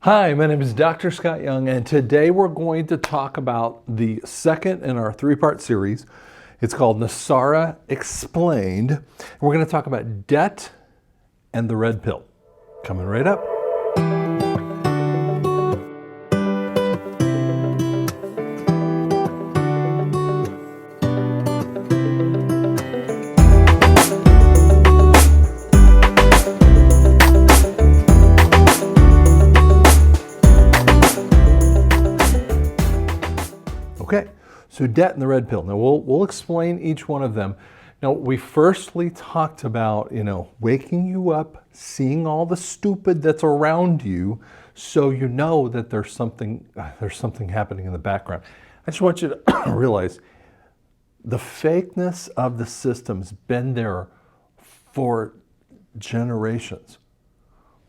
Hi, my name is Dr. Scott Young, and today we're going to talk about the second in our three-part series. It's called NESARA Explained. We're going to talk about debt and the red pill. Coming right up. Okay, so debt and the red pill. Now we'll explain each one of them. Now we firstly talked about, waking you up, seeing all the stupid that's around you, so you know that there's something happening in the background. I just want you to realize the fakeness of the system's been there for generations.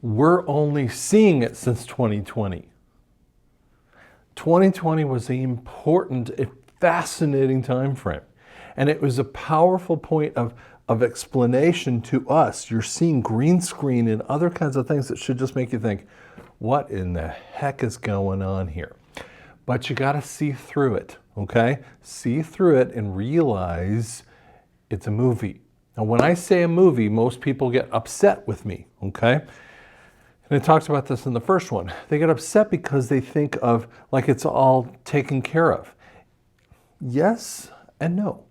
We're only seeing it since 2020. 2020 was an important, fascinating time frame. And it was a powerful point of explanation to us. You're seeing green screen and other kinds of things that should just make you think, what in the heck is going on here? But you got to see through it, okay? See through it and realize it's a movie. Now, when I say a movie, most people get upset with me, okay? And it talks about this in the first one. They get upset because they think of like it's all taken care of. Yes and no.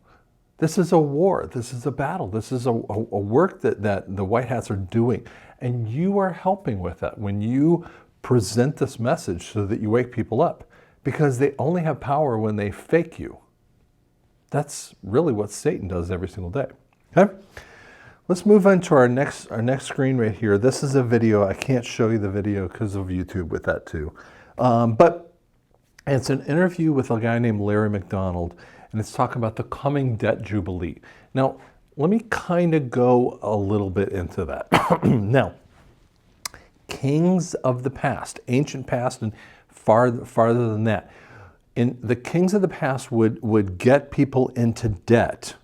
This is a war. This is a battle. This is a work that the White Hats are doing. And you are helping with that when you present this message so that you wake people up. Because they only have power when they fake you. That's really what Satan does every single day. Okay? Let's move on to our next screen right here. This is a video. I can't show you the video because of YouTube with that too. But it's an interview with a guy named Larry McDonald, and it's talking about the coming debt jubilee. Now, let me kind of go a little bit into that. Now, kings of the past, ancient past and farther than that, the kings of the past would get people into debt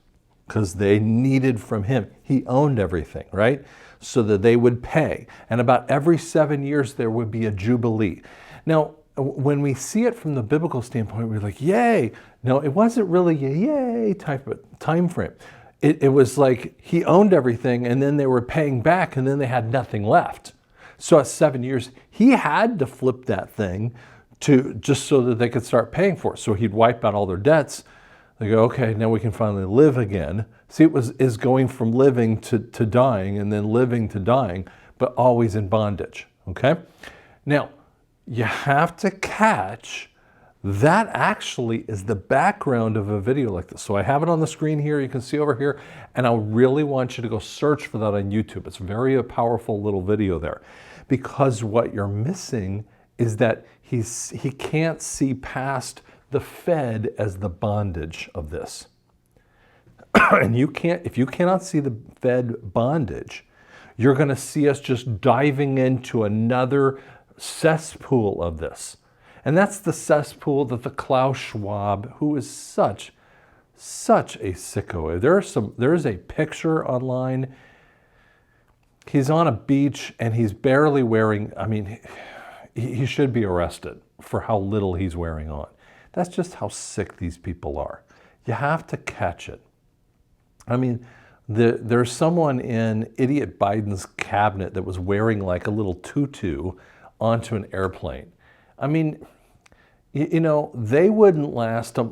because they needed from him. He owned everything, right? So that they would pay. And about every 7 years, there would be a jubilee. Now, when we see it from the biblical standpoint, we're like, yay. No, it wasn't really a yay type of time frame. It was like he owned everything, and then they were paying back, and then they had nothing left. So at 7 years, he had to flip that thing just so that they could start paying for it. So he'd wipe out all their debts. They go, okay, now we can finally live again. See, is going from living to dying and then living to dying, but always in bondage, okay? Now, you have to catch that actually is the background of a video like this. So I have it on the screen here, you can see over here, and I really want you to go search for that on YouTube. It's very a powerful little video there. Because what you're missing is that he can't see past the Fed as the bondage of this. And if you cannot see the Fed bondage, you're going to see us just diving into another cesspool of this. And that's the cesspool that the Klaus Schwab, who is such a sicko. There is a picture online. He's on a beach and he's barely wearing, he should be arrested for how little he's wearing on. That's just how sick these people are. You have to catch it. There's someone in idiot Biden's cabinet that was wearing like a little tutu onto an airplane. They wouldn't last a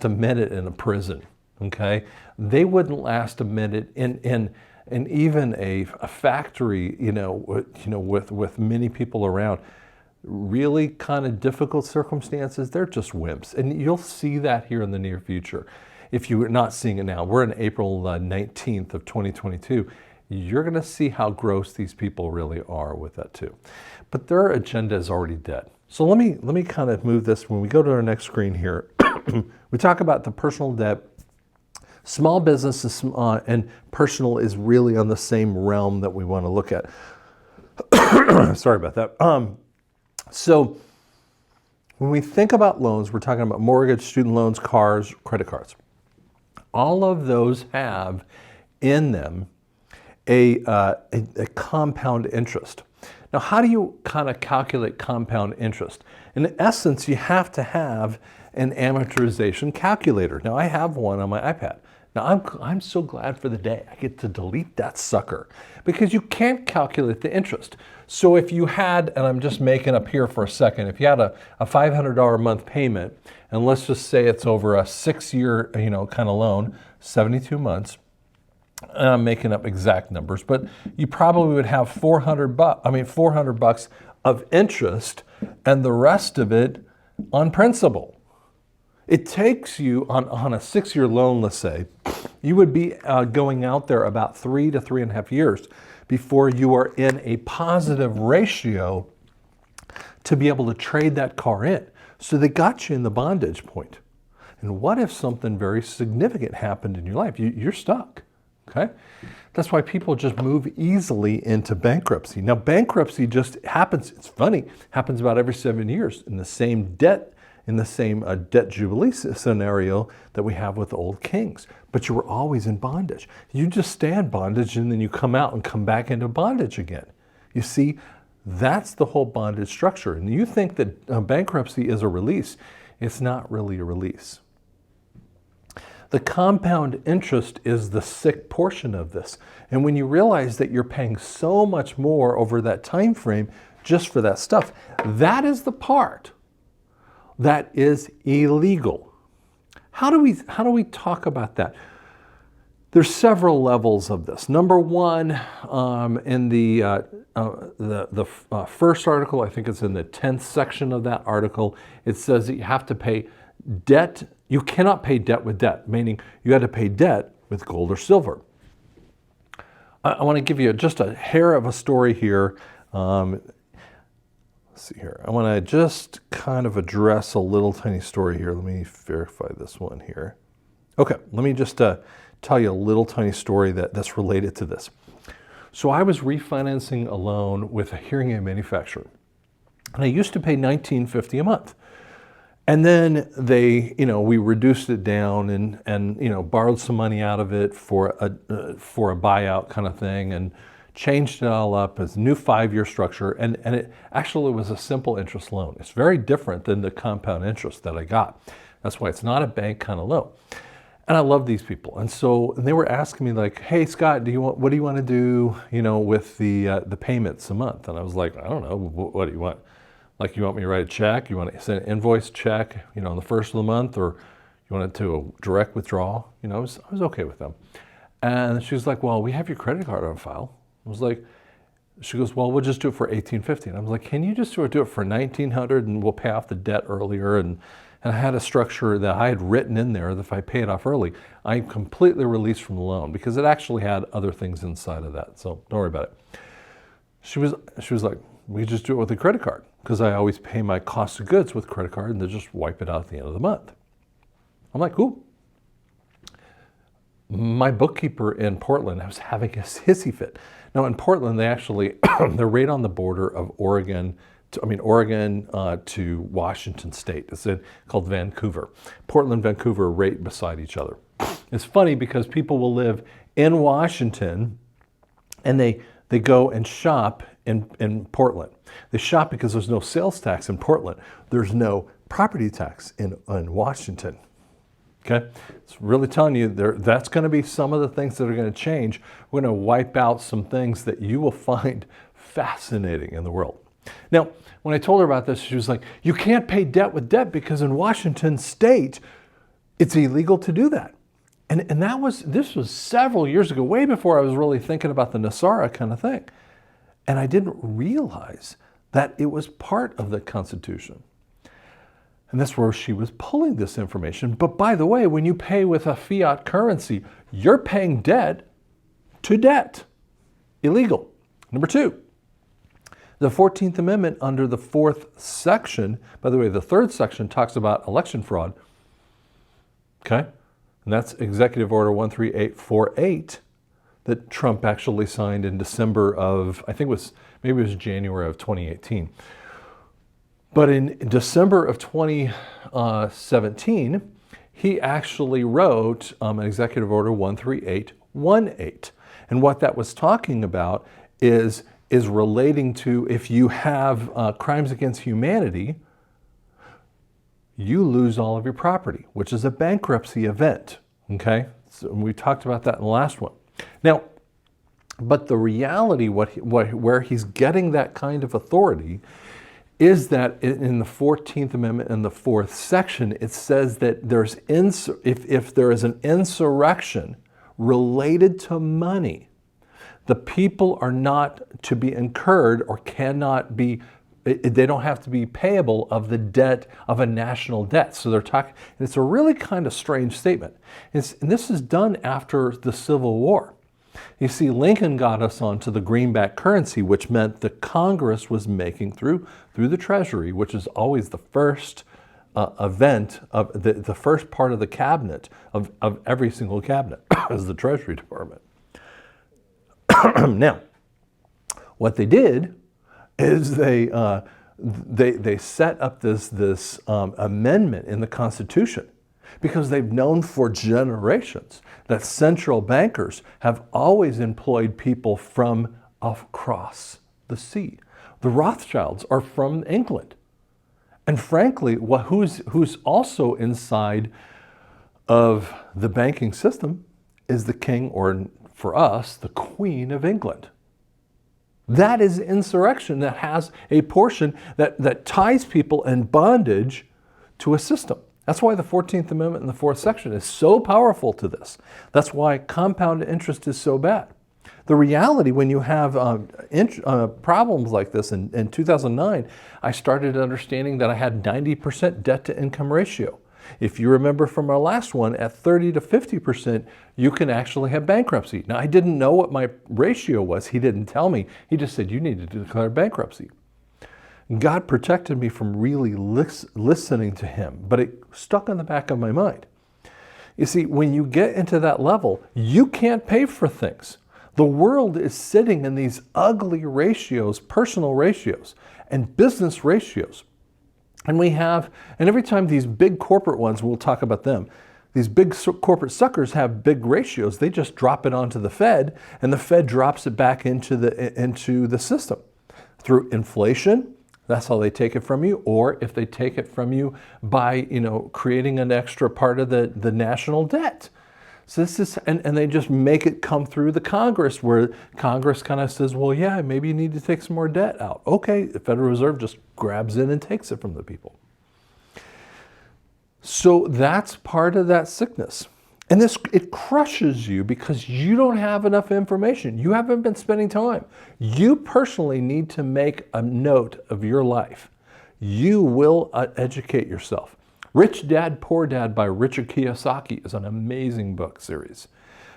minute in a prison, okay? They wouldn't last a minute in even a factory, with many people around. Really kind of difficult circumstances, they're just wimps. And you'll see that here in the near future. If you're not seeing it now, we're in April 19th of 2022. You're going to see how gross these people really are with that too. But their agenda is already dead. So let me kind of move this. When we go to our next screen here, we talk about the personal debt. Small business and personal is really on the same realm that we want to look at. Sorry about that. So when we think about loans, we're talking about mortgage, student loans, cars, credit cards. All of those have in them a compound interest. Now, how do you kind of calculate compound interest? In essence, you have to have an amortization calculator. Now, I have one on my iPad. Now, I'm so glad for the day I get to delete that sucker because you can't calculate the interest. So if you had, and I'm just making up here for a second, if you had a $500 a month payment, and let's just say it's over a 6-year, kind of loan, 72 months, and I'm making up exact numbers, but you probably would have $400 bucks of interest and the rest of it on principal. It takes you on a 6-year loan, let's say, you would be going out there about 3 to 3.5 years before you are in a positive ratio to be able to trade that car in. So they got you in the bondage point. And what if something very significant happened in your life? You're stuck. Okay? That's why people just move easily into bankruptcy. Now, bankruptcy just happens, it's funny, happens about every 7 years in the same debt jubilee scenario that we have with the old kings. But you were always in bondage. You just stay in bondage and then you come out and come back into bondage again. You see, that's the whole bondage structure. And you think that bankruptcy is a release. It's not really a release. The compound interest is the sick portion of this. And when you realize that you're paying so much more over that time frame just for that stuff, that is the part that is illegal. How do we talk about that? There's several levels of this. Number one, in the first article, I think it's in the 10th section of that article, it says that you have to pay debt. You cannot pay debt with debt, meaning you had to pay debt with gold or silver. I want to give you just a hair of a story here. Let's see here. I want to just kind of address a little tiny story here. Let me verify this one here. Okay, let me just tell you a little tiny story that's related to this. So I was refinancing a loan with a hearing aid manufacturer, and I used to pay $19.50 a month. And then we reduced it down and borrowed some money out of it for a buyout kind of thing, and changed it all up as a new 5-year structure. And it actually was a simple interest loan. It's very different than the compound interest that I got. That's why it's not a bank kind of loan. And I love these people. And so they were asking me like, hey, Scott, what do you want to do, with the payments a month? And I was like, I don't know, what do you want? Like, you want me to write a check? You want to send an invoice check, on the first of the month, or you want it to a direct withdrawal? I was okay with them. And she was like, well, we have your credit card on file. I was like, she goes, well, we'll just do it for $1,850. And I was like, can you just do it for $1,900 and we'll pay off the debt earlier? And I had a structure that I had written in there that if I pay it off early, I'm completely released from the loan, because it actually had other things inside of that. So don't worry about it. She was like, we just do it with a credit card, because I always pay my cost of goods with credit card and they just wipe it out at the end of the month. I'm like, cool. My bookkeeper in Portland, I was having a hissy fit. Now in Portland, they actually, they're right on the border of Oregon to Washington State. It's called Vancouver. Portland, Vancouver are right beside each other. It's funny because people will live in Washington and they go and shop in Portland. They shop because there's no sales tax in Portland. There's no property tax in Washington. Okay, it's really telling you that's going to be some of the things that are going to change. We're going to wipe out some things that you will find fascinating in the world. Now, when I told her about this, she was like, you can't pay debt with debt because in Washington State, it's illegal to do that. And this was several years ago, way before I was really thinking about the NESARA kind of thing. And I didn't realize that it was part of the Constitution. And that's where she was pulling this information. But by the way, when you pay with a fiat currency, you're paying debt to debt. Illegal. Number two, the 14th Amendment under the 4th section, by the way, the 3rd section talks about election fraud. Okay? And that's Executive Order 13848 that Trump actually signed in December of, I think maybe it was January of 2018. But in December of 2017, he actually wrote an Executive Order 13818. And what that was talking about is is relating to if you have crimes against humanity, you lose all of your property, which is a bankruptcy event, okay? So we talked about that in the last one. Now, but the reality, where he's getting that kind of authority is that in the 14th Amendment in the 4th section, it says that if there is an insurrection related to money, the people are not to be incurred or cannot be, they don't have to be payable of the debt of a national debt. So they're talking, and it's a really kind of strange statement. And this is done after the Civil War. You see, Lincoln got us onto the greenback currency, which meant the Congress was making through the Treasury, which is always the first event of the first part of the cabinet of every single cabinet is the Treasury Department. Now, what they did is they set up this amendment in the Constitution because they've known for generations that central bankers have always employed people from across the sea. The Rothschilds are from England. And frankly, who's also inside of the banking system is the king, or for us, the Queen of England. That is insurrection that has a portion that ties people in bondage to a system. That's why the 14th Amendment in the 4th section is so powerful to this. That's why compound interest is so bad. The reality, when you have problems like this, in 2009, I started understanding that I had 90% debt to income ratio. If you remember from our last one, at 30 to 50%, you can actually have bankruptcy. Now, I didn't know what my ratio was. He didn't tell me. He just said, you need to declare bankruptcy. God protected me from really listening to him, but it stuck in the back of my mind. You see, when you get into that level, you can't pay for things. The world is sitting in these ugly ratios, personal ratios, and business ratios. And every time these big corporate ones, we'll talk about them, these big corporate suckers have big ratios, they just drop it onto the Fed, and the Fed drops it back into the system. Through inflation, that's how they take it from you, or if they take it from you by, creating an extra part of the national debt. So this is, and they just make it come through the Congress, where Congress kind of says, well, yeah, maybe you need to take some more debt out. Okay, the Federal Reserve just grabs in and takes it from the people. So that's part of that sickness. And it crushes you because you don't have enough information. You haven't been spending time. You personally need to make a note of your life. You will educate yourself. Rich Dad, Poor Dad by Richard Kiyosaki is an amazing book series.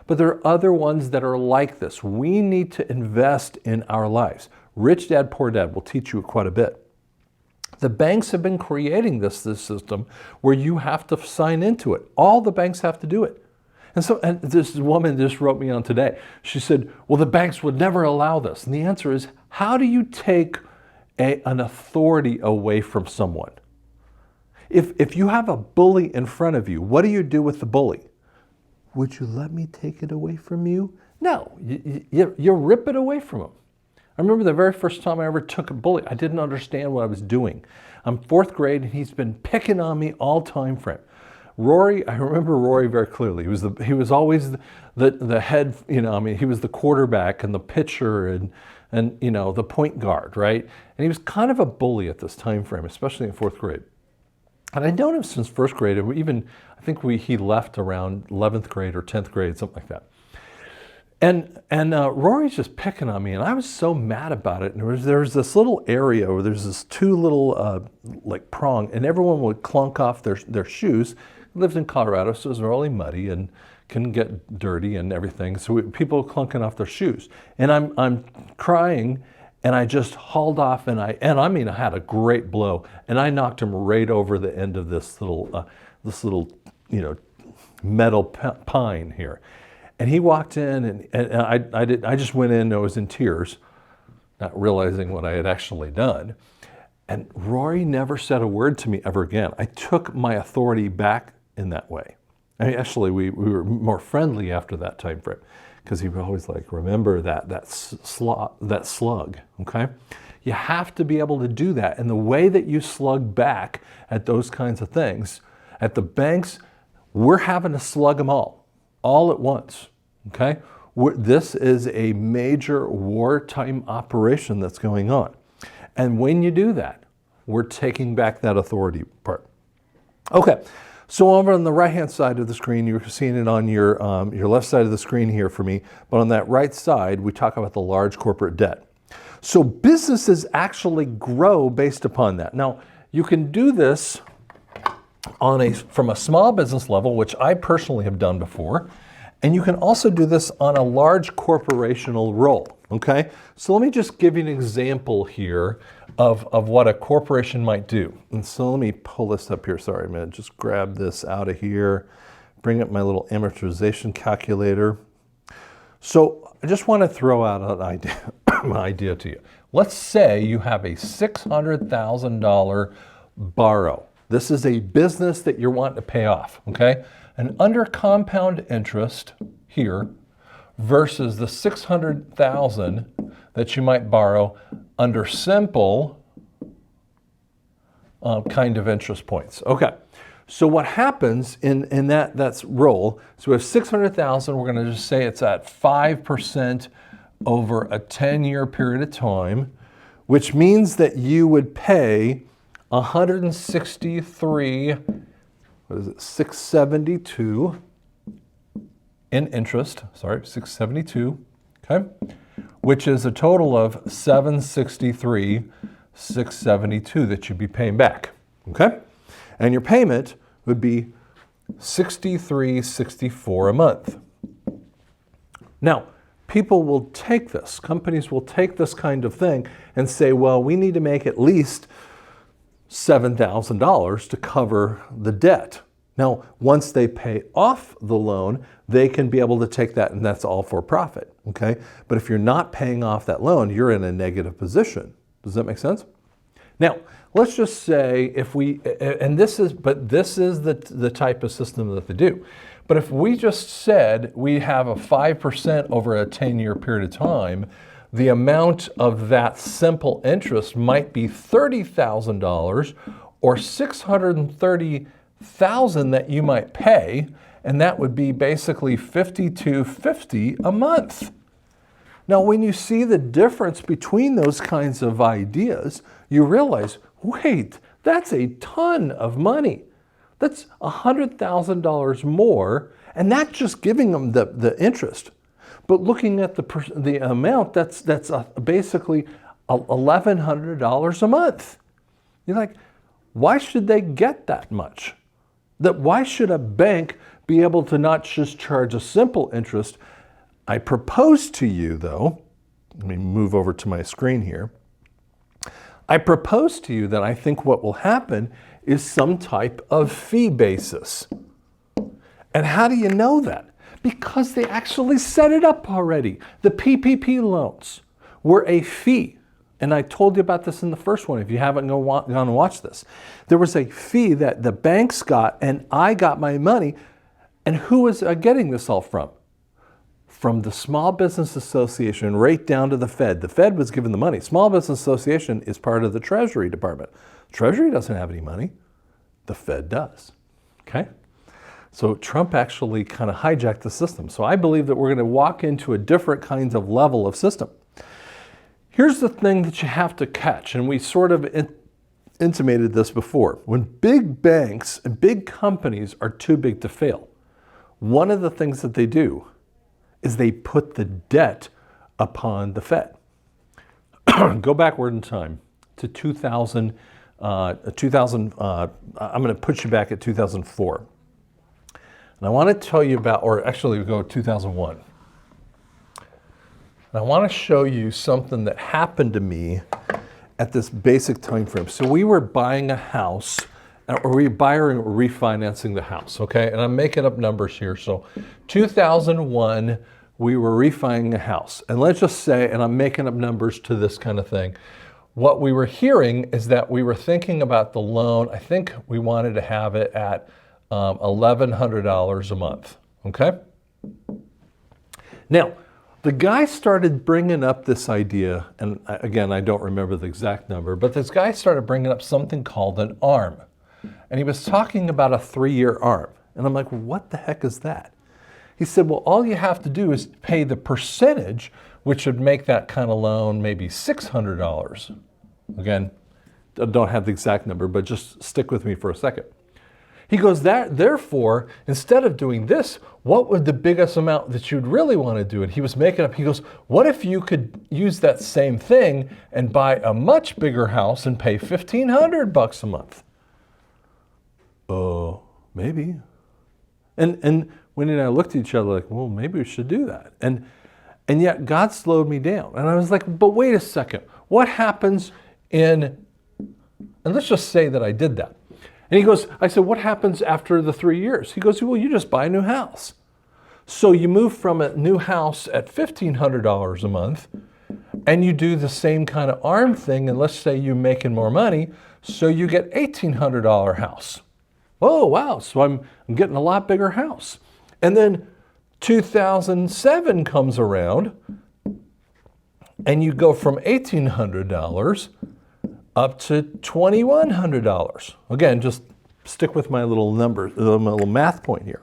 But there are other ones that are like this. We need to invest in our lives. Rich Dad, Poor Dad will teach you quite a bit. The banks have been creating this system where you have to sign into it. All the banks have to do it. And this woman just wrote me on today. She said, well, the banks would never allow this. And the answer is, how do you take an authority away from someone? If you have a bully in front of you, what do you do with the bully? Would you let me take it away from you? No, you rip it away from him. I remember the very first time I ever took a bully, I didn't understand what I was doing. I'm 4th grade and he's been picking on me all time frame. Rory, I remember Rory very clearly. He was always the head, he was the quarterback and the pitcher and the point guard, right? And he was kind of a bully at this time frame, especially in 4th grade. And I'd known him since 1st grade, and I think he left around 11th grade or 10th grade, something like that. And Rory's just picking on me, and I was so mad about it. And there was this little area where there's this 2 little like prong, and everyone would clunk off their shoes. He lived in Colorado, so it was really muddy and can get dirty and everything. So people were clunking off their shoes, and I'm crying. And I just hauled off, and I had a great blow, and I knocked him right over the end of this little metal pine here. And he walked in, and I just went in. I was in tears, not realizing what I had actually done. And Rory never said a word to me ever again. I took my authority back in that way. I mean, actually, we were more friendly after that time frame, because he would always like, remember that slug, okay? You have to be able to do that. And the way that you slug back at those kinds of things, at the banks, we're having to slug them all at once, okay? This is a major wartime operation that's going on. And when you do that, we're taking back that authority part. Okay, so over on the right-hand side of the screen, you're seeing it on your left side of the screen here for me, but on that right side, we talk about the large corporate debt. So businesses actually grow based upon that. Now, you can do this from a small business level, which I personally have done before, and you can also do this on a large corporational role, okay? So let me just give you an example here of what a corporation might do. And so let me pull this up here. Sorry, I'm gonna just grab this out of here, bring up my little amortization calculator. So I just want to throw out an idea to you. Let's say you have a $600,000 borrow. This is a business that you're wanting to pay off, okay? And under compound interest here versus the $600,000 that you might borrow under simple kind of interest points. Okay, so what happens in that's roll, so we have $600,000, we're gonna just say it's at 5% over a 10-year period of time, which means that you would pay 672 in interest, 672, okay? Which is a total of 672 that you'd be paying back, okay? And your payment would be $63.64 a month. Now, people will take this, companies will take this kind of thing and say, well, we need to make at least $7,000 to cover the debt. Now, once they pay off the loan, they can be able to take that, and that's all for profit, okay? But if you're not paying off that loan, you're in a negative position. Does that make sense? Now, let's just say if we, and this is the type of system that they do. But if we just said we have a 5% over a 10-year period of time, the amount of that simple interest might be $30,000 or $630,000 that you might pay, and that would be basically $52.50 a month. Now, when you see the difference between those kinds of ideas, you realize, wait, that's a ton of money. That's $100,000 more, and that's just giving them the interest. But looking at the amount, that's basically $1,100 a month. You're like, why should they get that much? Why should a bank be able to not just charge a simple interest? I propose to you, though, let me move over to my screen here. I propose to you that I think what will happen is some type of fee basis. And how do you know that? Because they actually set it up already. The PPP loans were a fee. And I told you about this in the first one, if you haven't gone and watched this. There was a fee that the banks got, and I got my money. And who was getting this all from? From the Small Business Association right down to the Fed. The Fed was given the money. Small Business Association is part of the Treasury Department. Treasury doesn't have any money. The Fed does, okay? So Trump actually kind of hijacked the system. So I believe that we're going to walk into a different kinds of level of system. Here's the thing that you have to catch, and we sort of intimated this before. When big banks and big companies are too big to fail, one of the things that they do is they put the debt upon the Fed. Go backward in time to 2000. I'm going to put you back at 2004. And I want to tell you about, or actually we go to 2001. And I want to show you something that happened to me at this basic time frame. So we were buying a house, or we buying or refinancing the house, okay? And I'm making up numbers here. So 2001, we were refining a house. And let's just say, and I'm making up numbers to this kind of thing, what we were hearing is that we were thinking about the loan. I think we wanted to have it at $1,100 a month, okay? Now, the guy started bringing up this idea, and again, I don't remember the exact number, but this guy started bringing up something called an ARM. And he was talking about a 3-year ARM. And I'm like, what the heck is that? He said, well, all you have to do is pay the percentage, which would make that kind of loan maybe $600. Again, I don't have the exact number, but just stick with me for a second. He goes, therefore, instead of doing this, what would the biggest amount that you'd really want to do? And he was making up, he goes, what if you could use that same thing and buy a much bigger house and pay $1,500 a month? Oh, maybe. And Wendy and I looked at each other like, well, maybe we should do that. And yet God slowed me down. And I was like, but wait a second. What happens and let's just say that I did that. And he goes, I said, what happens after the 3 years? He goes, well, you just buy a new house. So you move from a new house at $1,500 a month and you do the same kind of ARM thing. And let's say you're making more money. So you get $1,800 house. Oh, wow. So I'm getting a lot bigger house. And then 2007 comes around and you go from $1,800 up to $2,100. Again, just stick with my little numbers, my little math point here.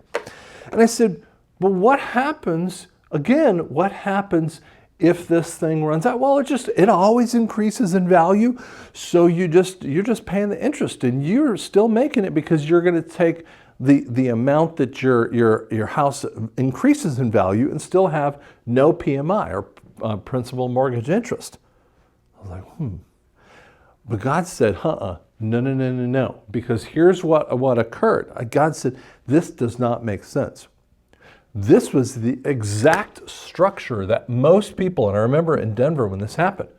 And I said, well, what happens, again, what happens if this thing runs out? Well, it always increases in value. So you're just paying the interest and you're still making it because you're going to take the amount that your house increases in value and still have no PMI or principal mortgage interest. I was like, But God said, no, because here's what occurred. God said, this does not make sense. This was the exact structure that most people, and I remember in Denver when this happened.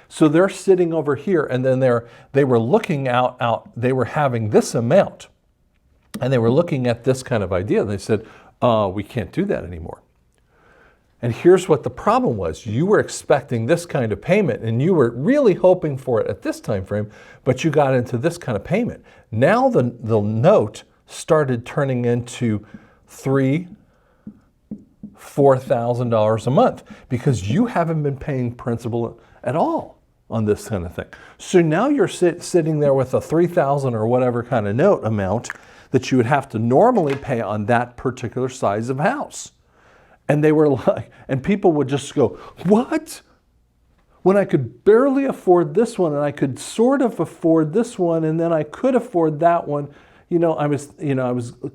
So they're sitting over here and then they were looking out, they were having this amount and they were looking at this kind of idea. And they said, we can't do that anymore. And here's what the problem was. You were expecting this kind of payment and you were really hoping for it at this time frame, but you got into this kind of payment. Now the note started turning into $4,000 a month because you haven't been paying principal at all on this kind of thing. So now you're sitting there with a $3,000 or whatever kind of note amount that you would have to normally pay on that particular size of house. And they were like, and people would just go, what? When I could barely afford this one and I could sort of afford this one and then I could afford that one. I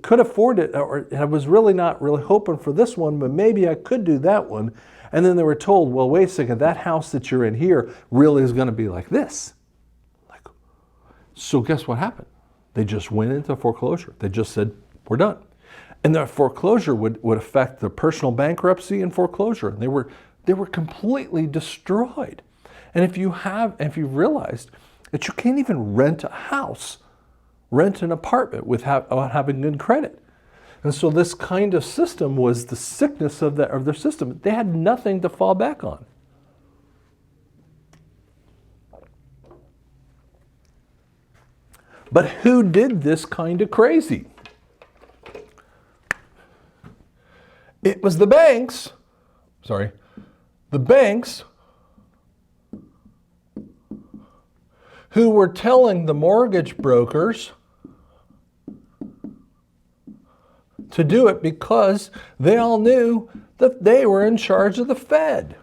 could afford it, or I was really not really hoping for this one, but maybe I could do that one. And then they were told, well, wait a second, that house that you're in here really is going to be like this. So guess what happened? They just went into foreclosure. They just said, we're done. And the foreclosure would affect the personal bankruptcy and foreclosure. And they were completely destroyed. And if you realized that you can't even rent a house, rent an apartment without having good credit. And so this kind of system was the sickness of their system. They had nothing to fall back on. But who did this kind of crazy? It was the banks. The banks who were telling the mortgage brokers to do it because they all knew that they were in charge of the Fed.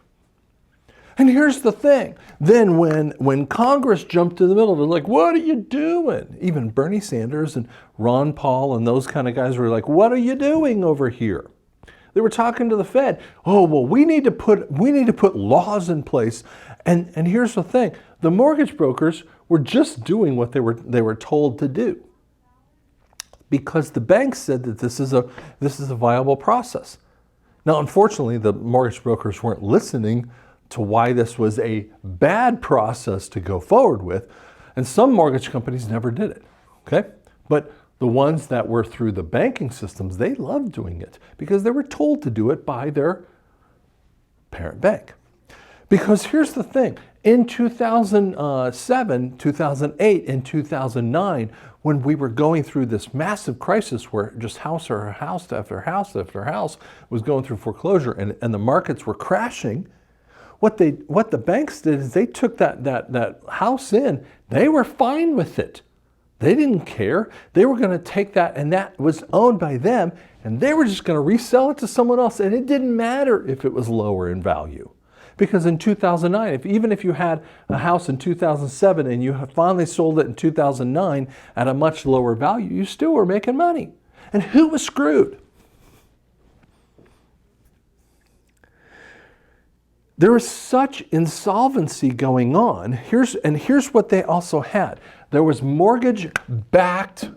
And here's the thing. Then when Congress jumped in the middle, they're like, what are you doing? Even Bernie Sanders and Ron Paul and those kind of guys were like, what are you doing over here? They were talking to the Fed. Oh, well, we need to put laws in place. And here's the thing. The mortgage brokers were just doing what they were told to do. Because the banks said that this is a viable process. Now, unfortunately, the mortgage brokers weren't listening to why this was a bad process to go forward with, and some mortgage companies never did it, okay? But the ones that were through the banking systems, they loved doing it because they were told to do it by their parent bank. Because here's the thing. In 2007, 2008, and 2009, when we were going through this massive crisis where just house after house after house after house was going through foreclosure and the markets were crashing, what the banks did is they took that house in. They were fine with it. They didn't care. They were going to take that, and that was owned by them, and they were just going to resell it to someone else, and it didn't matter if it was lower in value. Because in 2009, even if you had a house in 2007 and you finally sold it in 2009 at a much lower value, you still were making money. And who was screwed? There was such insolvency going on. Here's what they also had. There was mortgage-backed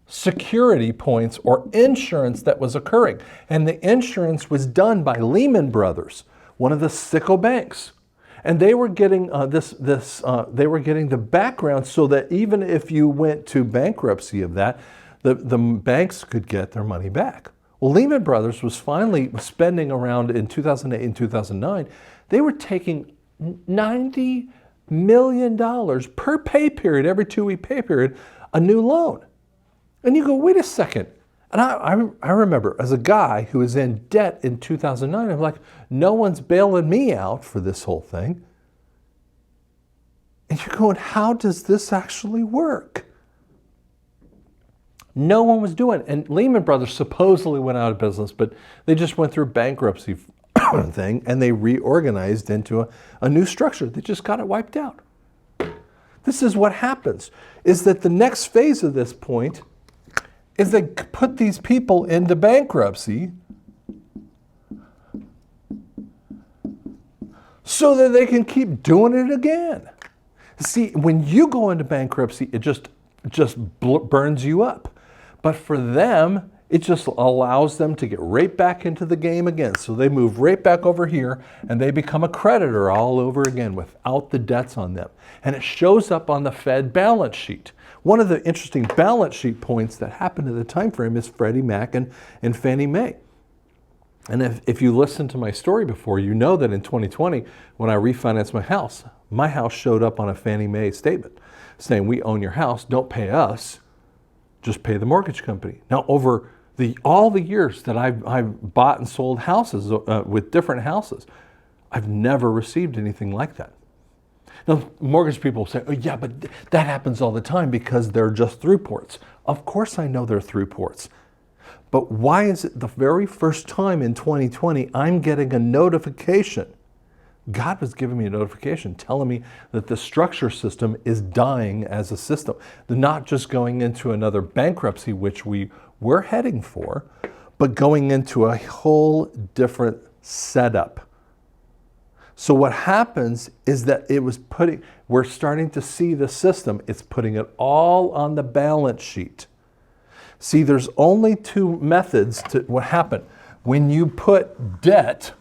security points or insurance that was occurring. And the insurance was done by Lehman Brothers, one of the sicko banks. And they were getting they were getting the background so that even if you went to bankruptcy of that, the banks could get their money back. Well, Lehman Brothers was finally spending around in 2008 and 2009, they were taking $90 million per pay period, every 2-week pay period, a new loan. And you go, wait a second. And I remember as a guy who was in debt in 2009, I'm like, no one's bailing me out for this whole thing. And you're going, how does this actually work? No one was doing it. And Lehman Brothers supposedly went out of business, but they just went through bankruptcy thing and they reorganized into a new structure. They just got it wiped out. This is what happens, is that the next phase of this point is they put these people into bankruptcy so that they can keep doing it again. See, when you go into bankruptcy, it just burns you up. But for them, it just allows them to get right back into the game again. So they move right back over here and they become a creditor all over again without the debts on them. And it shows up on the Fed balance sheet. One of the interesting balance sheet points that happened at the time frame is Freddie Mac and Fannie Mae. And if you listened to my story before, you know that in 2020, when I refinanced my house showed up on a Fannie Mae statement saying, we own your house, don't pay us, just pay the mortgage company. Now, over all the years that I've bought and sold houses with different houses, I've never received anything like that. Now, mortgage people say, oh yeah, but that happens all the time because they're just through ports. Of course I know they're through ports. But why is it the very first time in 2020 I'm getting a notification? God was giving me a notification telling me that the structure system is dying as a system. They're not just going into another bankruptcy, which we were heading for, but going into a whole different setup. So what happens is that we're starting to see the system, it's putting it all on the balance sheet. See, there's only two methods to what happened. When you put debt,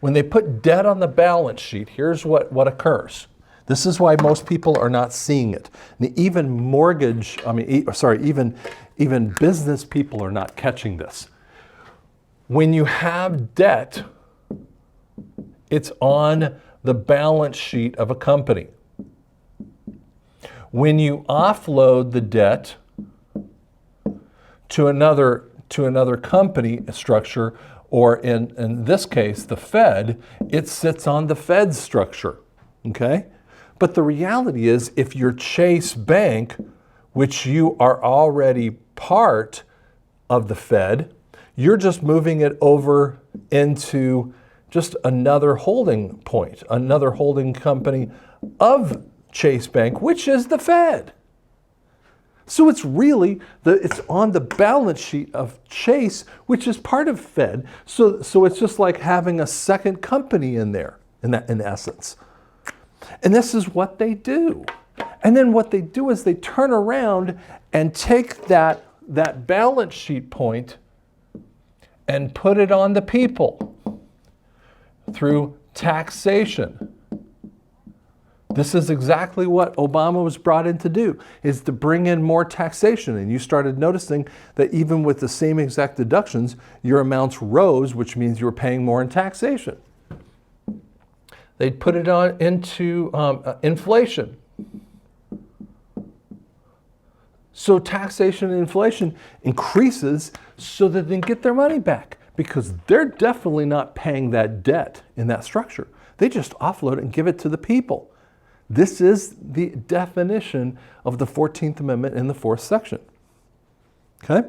when they put debt on the balance sheet, here's what occurs. This is why most people are not seeing it. And even even business people are not catching this. When you have debt, it's on the balance sheet of a company. When you offload the debt to another company structure, or in this case, the Fed, it sits on the Fed structure, okay? But the reality is, if you're Chase Bank, which you are already part of the Fed, you're just moving it over into just another holding point, another holding company of Chase Bank, which is the Fed. So it's really, it's on the balance sheet of Chase, which is part of Fed. So it's just like having a second company in there, in essence. And this is what they do. And then what they do is they turn around and take that balance sheet point and put it on the people through taxation. This is exactly what Obama was brought in to do, is to bring in more taxation. And you started noticing that even with the same exact deductions, your amounts rose, which means you were paying more in taxation. They'd put it on into inflation. So taxation and inflation increases so that they can get their money back, because they're definitely not paying that debt in that structure. They just offload it and give it to the people. This is the definition of the 14th Amendment in the 4th section. Okay?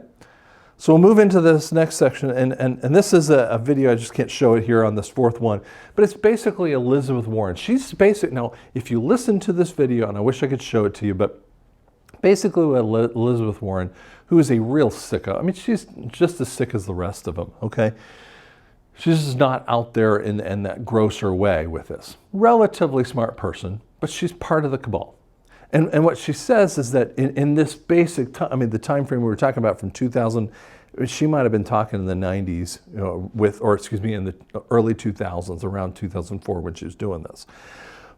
So we'll move into this next section, and this is a video, I just can't show it here on this 4th one, but it's basically Elizabeth Warren. She's now, if you listen to this video, and I wish I could show it to you, but basically with Elizabeth Warren, who is a real sicko. I mean, she's just as sick as the rest of them, okay? She's just not out there in that grosser way with this. Relatively smart person, but she's part of the cabal. And what she says is that in this basic time, I mean, the time frame we were talking about from 2000, she might have been talking in the 90s, in the early 2000s, around 2004 when she was doing this.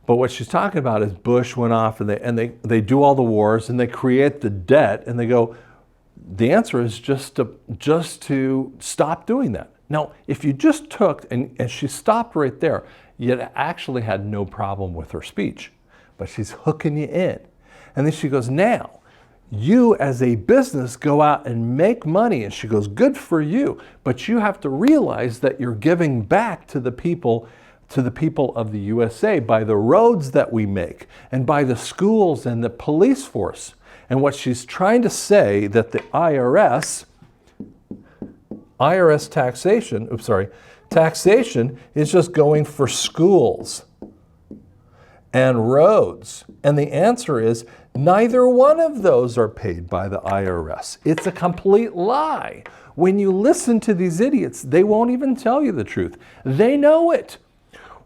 But what she's talking about is Bush went off and they do all the wars and they create the debt, and they go, the answer is just to stop doing that. Now, if you just took, and she stopped right there, you actually had no problem with her speech. But she's hooking you in. And then she goes, now, you as a business go out and make money. And she goes, good for you. But you have to realize that you're giving back to the people of the USA by the roads that we make and by the schools and the police force. And what she's trying to say that the IRS taxation is just going for schools and roads. And the answer is neither one of those are paid by the IRS. It's a complete lie. When you listen to these idiots, they won't even tell you the truth. They know it.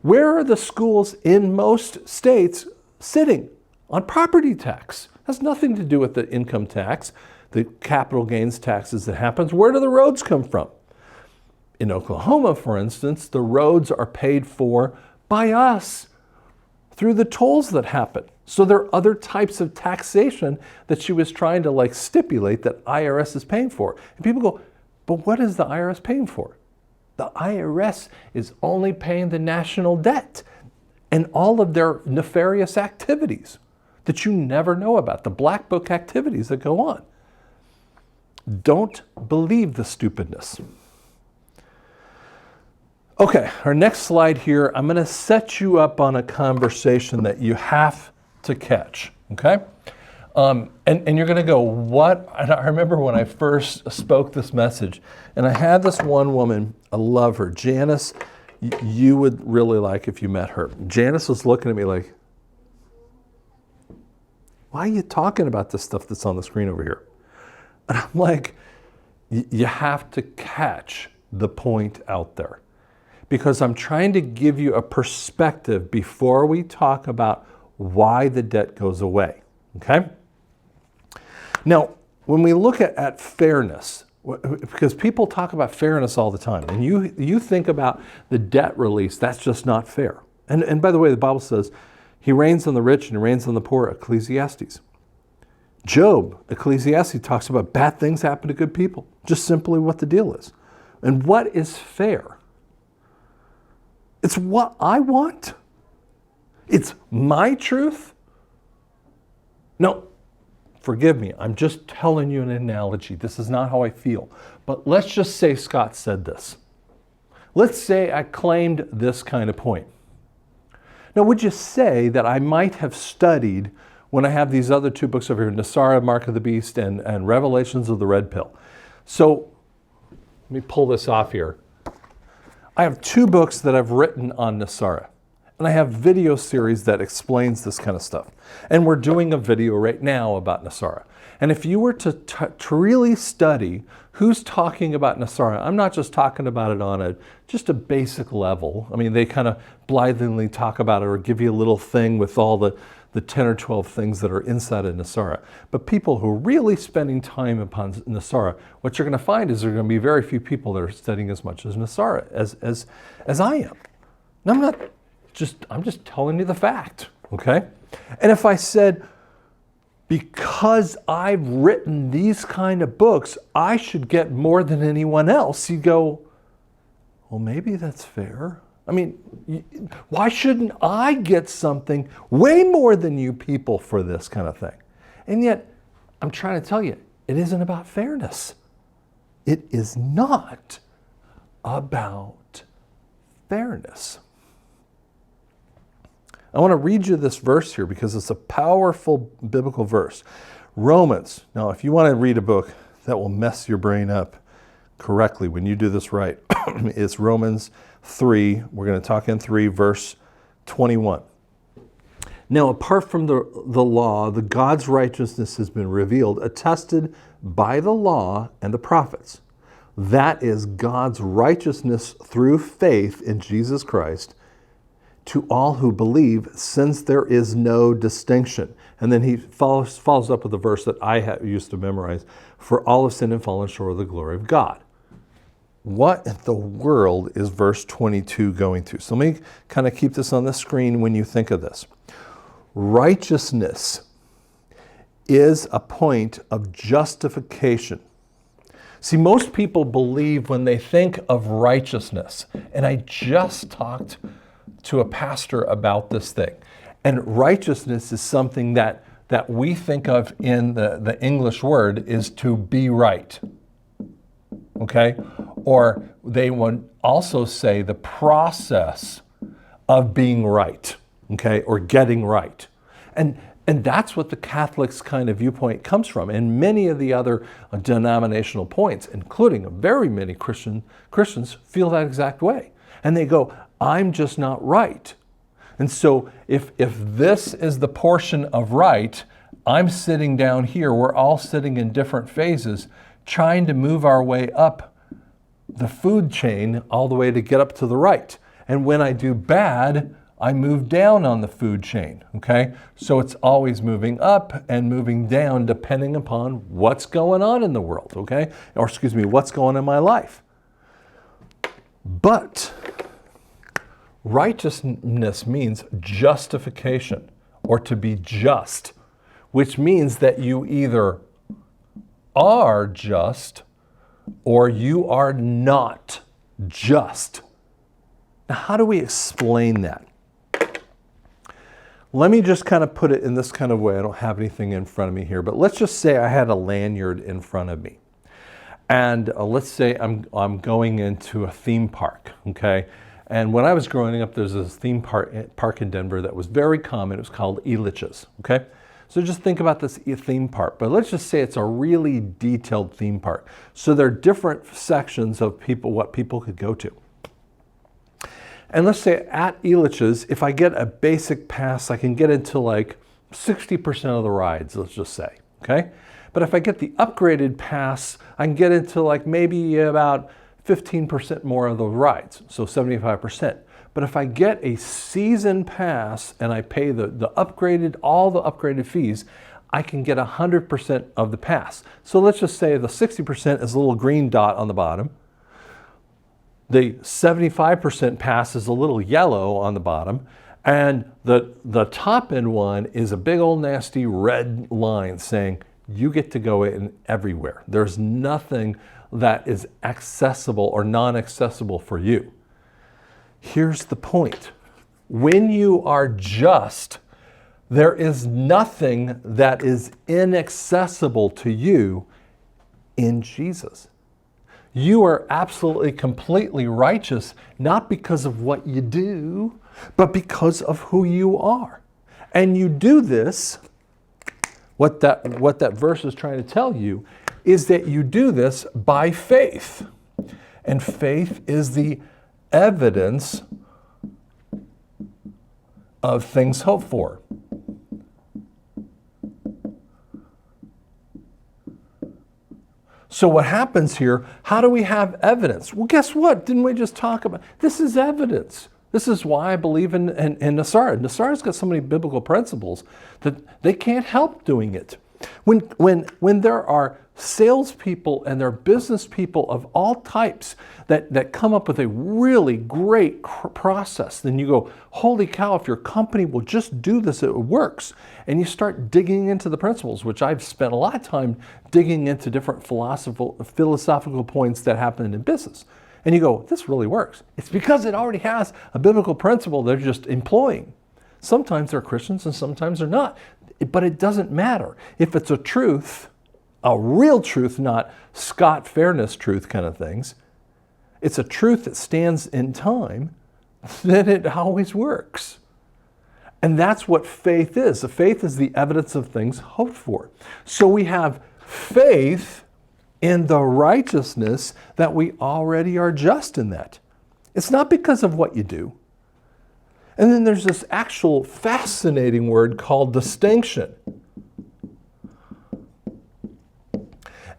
Where are the schools in most states sitting? On property tax. Has nothing to do with the income tax, the capital gains taxes that happens. Where do the roads come from? In Oklahoma, for instance, the roads are paid for by us through the tolls that happen. So there are other types of taxation that she was trying to stipulate that IRS is paying for. And people go, but what is the IRS paying for? The IRS is only paying the national debt and all of their nefarious activities that you never know about, the black book activities that go on. Don't believe the stupidness. Okay, our next slide here, I'm going to set you up on a conversation that you have to catch, okay? And you're going to go, what? And I remember when I first spoke this message, and I had this one woman, I love her, Janice, you would really like if you met her. Janice was looking at me like, why are you talking about this stuff that's on the screen over here? And I'm like, you have to catch the point out there. Because I'm trying to give you a perspective before we talk about why the debt goes away, okay? Now, when we look at fairness, because people talk about fairness all the time, and you think about the debt release, that's just not fair. And by the way, the Bible says, he reigns on the rich and he reigns on the poor, Ecclesiastes. Job, Ecclesiastes, talks about bad things happen to good people, just simply what the deal is. And what is fair? It's what I want. It's my truth. No, forgive me. I'm just telling you an analogy. This is not how I feel. But let's just say Scott said this. Let's say I claimed this kind of point. Now, would you say that I might have studied when I have these other two books over here, NESARA, Mark of the Beast, and Revelations of the Red Pill? So let me pull this off here. I have two books that I've written on NESARA, and I have video series that explains this kind of stuff. And we're doing a video right now about NESARA. And if you were to really study who's talking about NESARA, I'm not just talking about it on just a basic level. I mean, they kind of blithely talk about it or give you a little thing with all the 10 or 12 things that are inside of NESARA. But people who are really spending time upon NESARA, what you're going to find is there are going to be very few people that are studying as much as NESARA as I am. And I'm just telling you the fact, okay? And if I said, because I've written these kind of books, I should get more than anyone else, you go, well, maybe that's fair. I mean, why shouldn't I get something way more than you people for this kind of thing? And yet, I'm trying to tell you, it isn't about fairness. It is not about fairness. I want to read you this verse here because it's a powerful biblical verse. Romans. Now, if you want to read a book that will mess your brain up correctly when you do this right, it's Romans 3. We're going to talk in 3, verse 21. Now, apart from the law, the God's righteousness has been revealed, attested by the law and the prophets. That is God's righteousness through faith in Jesus Christ to all who believe, since there is no distinction. And then he follows up with a verse that I used to memorize. For all have sinned and fallen short of the glory of God. What in the world is verse 22 going to? So let me kind of keep this on the screen when you think of this. Righteousness is a point of justification. See, most people believe when they think of righteousness, and I just talked to a pastor about this thing, and righteousness is something that we think of in the English word is to be right, okay? Or they would also say the process of being right, okay, or getting right. And that's what the Catholics' kind of viewpoint comes from. And many of the other denominational points, including very many Christians, feel that exact way. And they go, I'm just not right. And so if this is the portion of right, I'm sitting down here, we're all sitting in different phases, trying to move our way up the food chain all the way to get up to the right. And when I do bad, I move down on the food chain, okay? So it's always moving up and moving down depending upon what's going on in the world, okay? Or excuse me, what's going on in my life. But righteousness means justification or to be just, which means that you either are just or you are not just. Now, how do we explain that? Let me just kind of put it in this kind of way. I don't have anything in front of me here, but let's just say I had a lanyard in front of me. And let's say I'm going into a theme park, okay? And when I was growing up, there's this theme park in Denver that was very common. It was called Elitch's, okay? So just think about this theme park, but let's just say it's a really detailed theme park. So there are different sections of what people could go to. And let's say at Elitch's, if I get a basic pass, I can get into like 60% of the rides, let's just say, okay? But if I get the upgraded pass, I can get into like maybe about 15% more of the rides, so 75%. But if I get a season pass and I pay all the upgraded fees, I can get 100% of the pass. So let's just say the 60% is a little green dot on the bottom. The 75% pass is a little yellow on the bottom, and the top end one is a big old nasty red line saying you get to go in everywhere. There's nothing that is accessible or non-accessible for you. Here's the point. When you are just, there is nothing that is inaccessible to you in Jesus. You are absolutely, completely righteous, not because of what you do, but because of who you are. And you do this, what that verse is trying to tell you, is that you do this by faith. And faith is the evidence of things hoped for. So what happens here, how do we have evidence? Well, guess what? Didn't we just talk about, this is evidence. This is why I believe in NESARA. NESARA's got so many biblical principles that they can't help doing it. When there are salespeople and there are business people of all types that come up with a really great process, then you go, holy cow, if your company will just do this, it works. And you start digging into the principles, which I've spent a lot of time digging into different philosophical points that happen in business. And you go, this really works. It's because it already has a biblical principle they're just employing. Sometimes they're Christians and sometimes they're not. But it doesn't matter. If it's a truth, a real truth, not Scott fairness truth kind of things, it's a truth that stands in time, then it always works. And that's what faith is. The faith is the evidence of things hoped for. So we have faith in the righteousness that we already are just in that. It's not because of what you do. And then there's this actual fascinating word called distinction.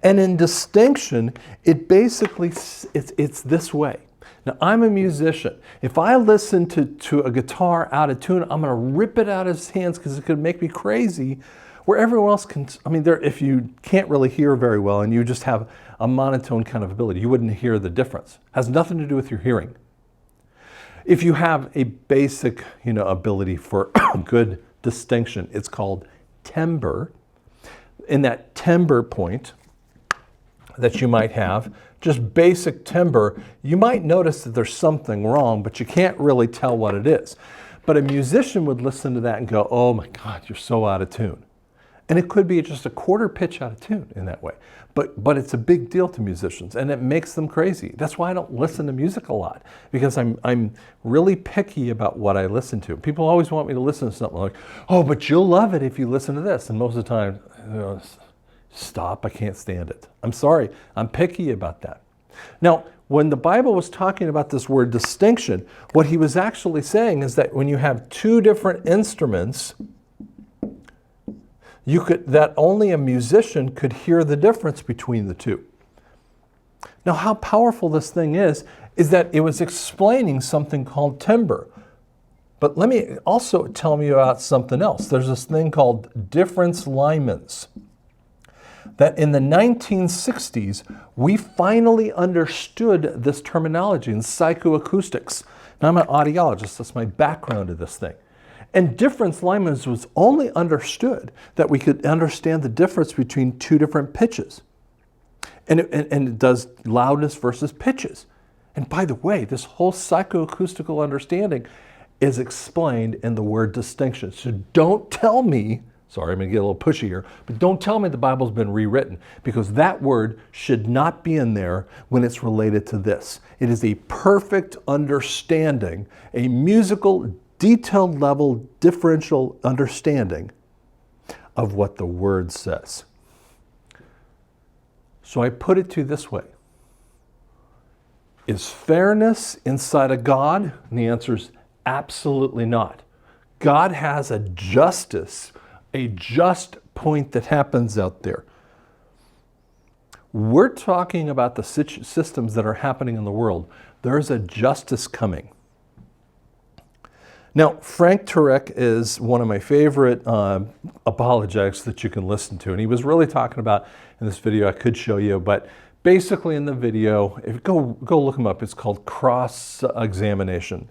And in distinction, it basically, it's this way. Now, I'm a musician. If I listen to a guitar out of tune, I'm going to rip it out of his hands because it could make me crazy. Where everyone else can, if you can't really hear very well and you just have a monotone kind of ability, you wouldn't hear the difference. It has nothing to do with your hearing. If you have a basic, ability for good distinction, it's called timbre. In that timbre point that you might have, just basic timbre, you might notice that there's something wrong, but you can't really tell what it is. But a musician would listen to that and go, oh my God, you're so out of tune. And it could be just a quarter pitch out of tune in that way. But it's a big deal to musicians and it makes them crazy. That's why I don't listen to music a lot, because I'm really picky about what I listen to. People always want me to listen to something like, oh, but you'll love it if you listen to this. And most of the time, stop, I can't stand it. I'm sorry, I'm picky about that. Now, when the Bible was talking about this word distinction, what he was actually saying is that when you have two different instruments, that only a musician could hear the difference between the two. Now, how powerful this thing is that it was explaining something called timbre. But let me also tell you about something else. There's this thing called difference lineaments. That in the 1960s, we finally understood this terminology in psychoacoustics. Now, I'm an audiologist. That's my background to this thing. And difference lineaments was only understood that we could understand the difference between two different pitches. And it does loudness versus pitches. And by the way, this whole psychoacoustical understanding is explained in the word distinction. So don't tell me, sorry, I'm going to get a little pushy here, but don't tell me the Bible's been rewritten, because that word should not be in there when it's related to this. It is a perfect understanding, a musical detailed level differential understanding of what the word says. So I put it to you this way. Is fairness inside of God? And the answer is absolutely not. God has a justice, a just point that happens out there. We're talking about the systems that are happening in the world. There's a justice coming. Now, Frank Turek is one of my favorite apologetics that you can listen to. And he was really talking about, in this video, I could show you, but basically in the video, if go look him up, it's called Cross-Examination.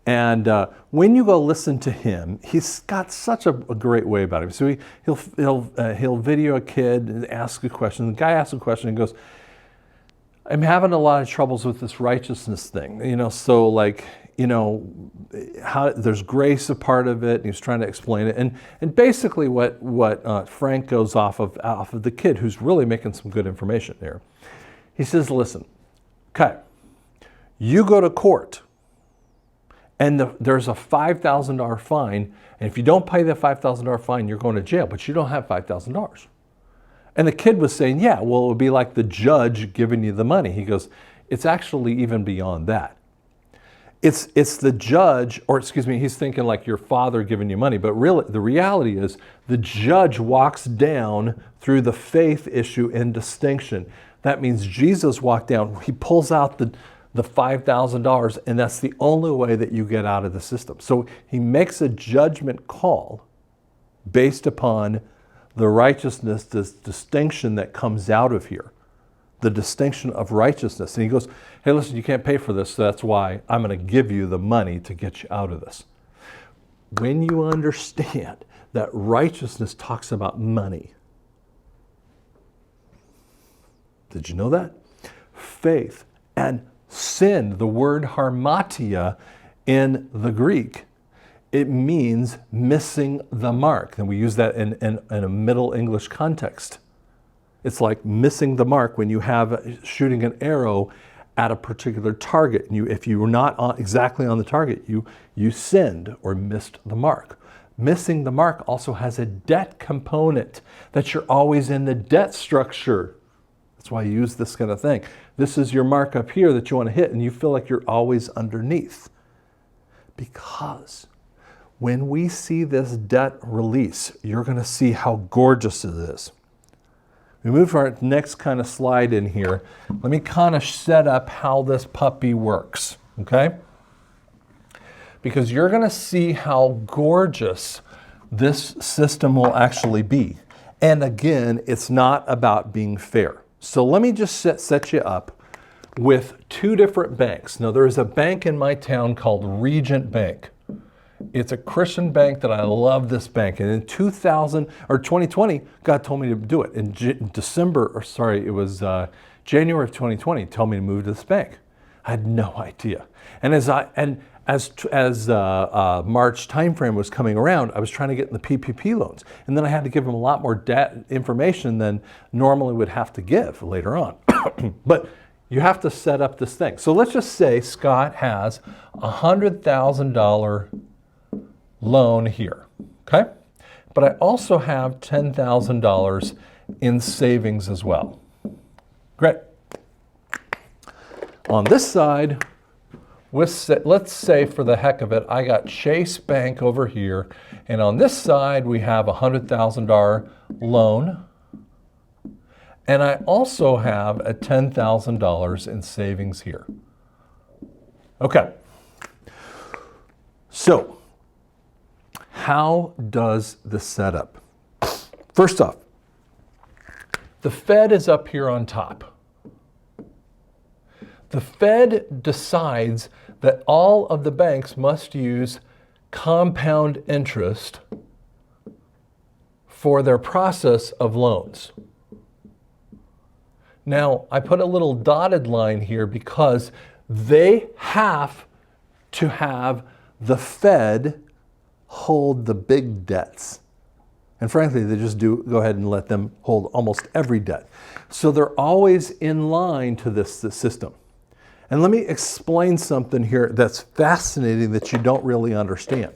And when you go listen to him, he's got such a great way about him. So he'll video a kid and ask a question. The guy asks a question and goes, I'm having a lot of troubles with this righteousness thing. How there's grace a part of it, and he's trying to explain it. And basically what Frank goes off of the kid, who's really making some good information there. He says, listen, okay, you go to court, and there's a $5,000 fine, and if you don't pay the $5,000 fine, you're going to jail, but you don't have $5,000. And the kid was saying, yeah, well, it would be like the judge giving you the money. He goes, it's actually even beyond that. It's the judge, or excuse me, he's thinking like your father giving you money, but really the reality is the judge walks down through the faith issue and distinction. That means Jesus walked down, he pulls out the $5,000, and that's the only way that you get out of the system. So he makes a judgment call based upon the righteousness, this distinction that comes out of here. The distinction of righteousness. And he goes, hey, listen, you can't pay for this, so that's why I'm going to give you the money to get you out of this. When you understand that righteousness talks about money, did you know that? Faith and sinned. The word harmatia in the Greek, it means missing the mark. And we use that in a Middle English context. It's like missing the mark when you have shooting an arrow at a particular target. And if you were not exactly on the target, you sinned or missed the mark. Missing the mark also has a debt component, that you're always in the debt structure. That's why you use this kind of thing. This is your mark up here that you want to hit, and you feel like you're always underneath. Because when we see this debt release, you're going to see how gorgeous it is. We move to our next kind of slide in here. Let me kind of set up how this puppy works, okay? Because you're going to see how gorgeous this system will actually be. And again, it's not about being fair. So let me just set you up with two different banks. Now, there is a bank in my town called Regent Bank. It's a Christian bank that I love this bank. And in 2020, God told me to do it. In January of 2020, told me to move to this bank. I had no idea. And as March timeframe was coming around, I was trying to get in the PPP loans. And then I had to give them a lot more information than normally would have to give later on. But you have to set up this thing. So let's just say Scott has a $100,000 loan here, okay? But I also have $10,000 in savings as well. Great. On this side, let's say for the heck of it, I got Chase Bank over here, and on this side we have a $100,000 loan, and I also have a $10,000 in savings here. Okay, so how does this set up? First off, the Fed is up here on top. The Fed decides that all of the banks must use compound interest for their process of loans. Now, I put a little dotted line here because they have to have the Fed hold the big debts. And frankly, they just go ahead and let them hold almost every debt. So they're always in line to this system. And let me explain something here that's fascinating that you don't really understand.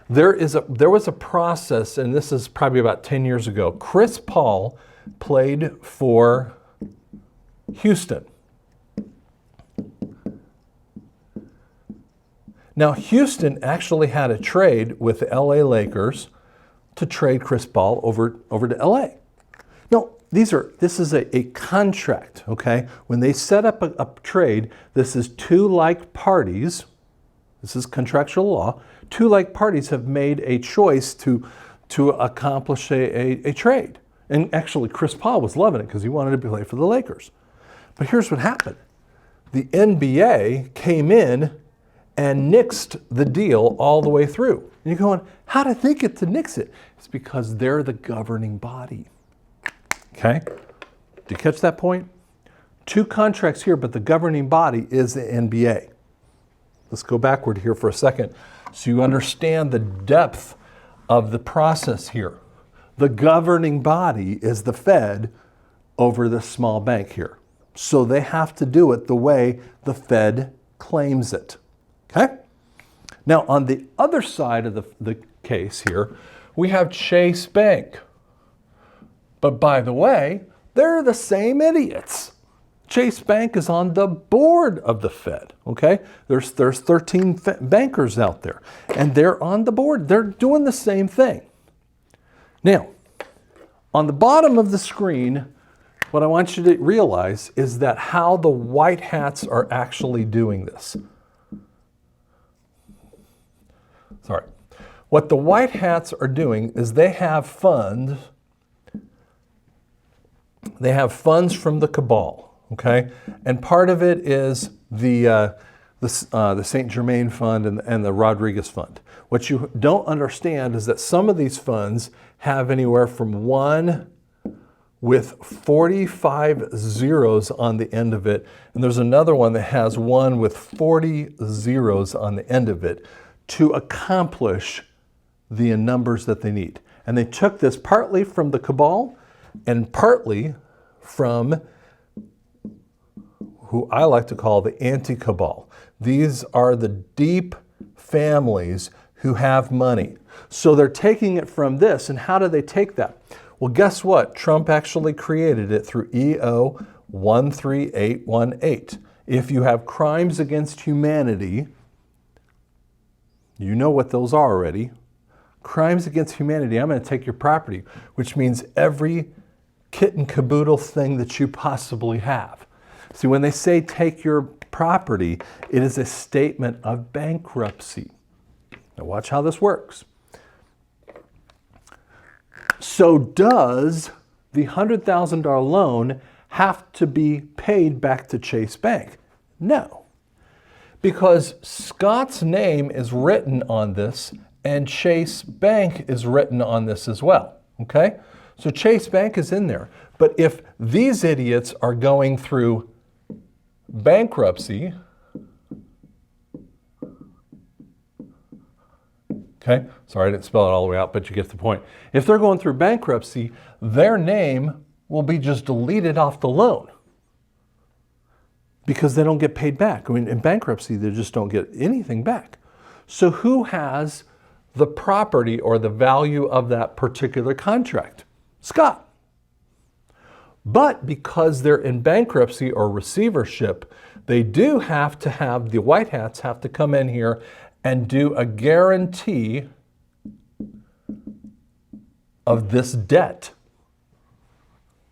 There was a process, and this is probably about 10 years ago. Chris Paul played for Houston. Now, Houston actually had a trade with the LA Lakers to trade Chris Paul over to LA. Now, this is a contract, okay? When they set up a trade, this is two like parties, this is contractual law, two like parties have made a choice to accomplish a trade. And actually, Chris Paul was loving it because he wanted to play for the Lakers. But here's what happened. The NBA came in and nixed the deal all the way through. And you're going, how did they get to nix it? It's because they're the governing body. Okay? Did you catch that point? Two contracts here, but the governing body is the NBA. Let's go backward here for a second so you understand the depth of the process here. The governing body is the Fed over the small bank here. So they have to do it the way the Fed claims it. Okay? Now, on the other side of the case here, we have Chase Bank. But by the way, they're the same idiots. Chase Bank is on the board of the Fed, okay? There's 13 bankers out there, and they're on the board. They're doing the same thing. Now, on the bottom of the screen, what I want you to realize is that how the white hats are actually doing this. Sorry. What the white hats are doing is they have funds. They have funds from the cabal, okay? And part of it is the St. Germain Fund and the Rodriguez Fund. What you don't understand is that some of these funds have anywhere from $1 with 45 zeros on the end of it. And there's another one that has one with 40 zeros on the end of it to accomplish the numbers that they need. And they took this partly from the cabal and partly from who I like to call the anti-cabal. These are the deep families who have money. So they're taking it from this. And how do they take that? Well, guess what? Trump actually created it through EO 13818. If you have crimes against humanity, you know what those are already. Crimes against humanity, I'm going to take your property, which means every kit and caboodle thing that you possibly have. See, when they say take your property, it is a statement of bankruptcy. Now watch how this works. So does the $100,000 loan have to be paid back to Chase Bank? No, because Scott's name is written on this and Chase Bank is written on this as well, okay? So Chase Bank is in there. But if these idiots are going through bankruptcy, okay, sorry I didn't spell it all the way out, but you get the point. If they're going through bankruptcy, their name will be just deleted off the loan because they don't get paid back. I mean, in bankruptcy, they just don't get anything back. So who has the property or the value of that particular contract? Scott. But because they're in bankruptcy or receivership, they do have to have, the white hats have to come in here and do a guarantee of this debt.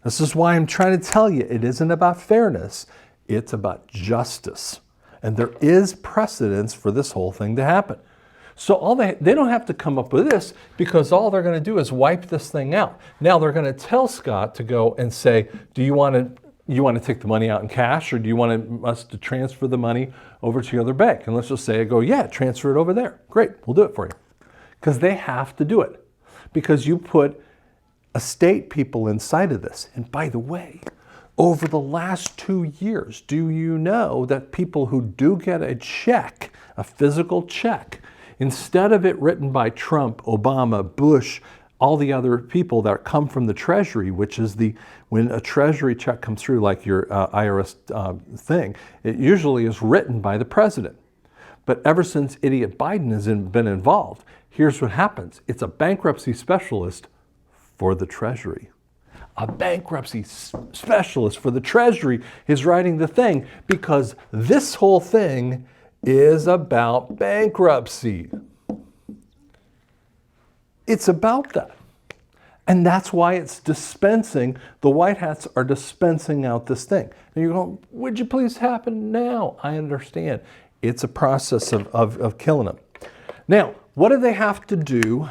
This is why I'm trying to tell you, it isn't about fairness, it's about justice. And there is precedence for this whole thing to happen. So they don't have to come up with this because all they're going to do is wipe this thing out. Now they're going to tell Scott to go and say, do you want to take the money out in cash, or do you want us to transfer the money over to your other bank? And let's just say I go, yeah, transfer it over there. Great, we'll do it for you. Because they have to do it. Because you put estate people inside of this. And by the way, over the last 2 years, do you know that people who do get a check, a physical check, instead of it written by Trump, Obama, Bush, all the other people that come from the Treasury, which is when a Treasury check comes through, like your IRS thing, it usually is written by the president. But ever since idiot Biden has been involved, here's what happens. It's a bankruptcy specialist for the Treasury. A bankruptcy specialist for the Treasury is writing the thing because this whole thing is about bankruptcy. It's about that. And that's why it's dispensing, the white hats are dispensing out this thing. And you're going, would you please happen now? I understand. It's a process of killing them. Now, what do they have to do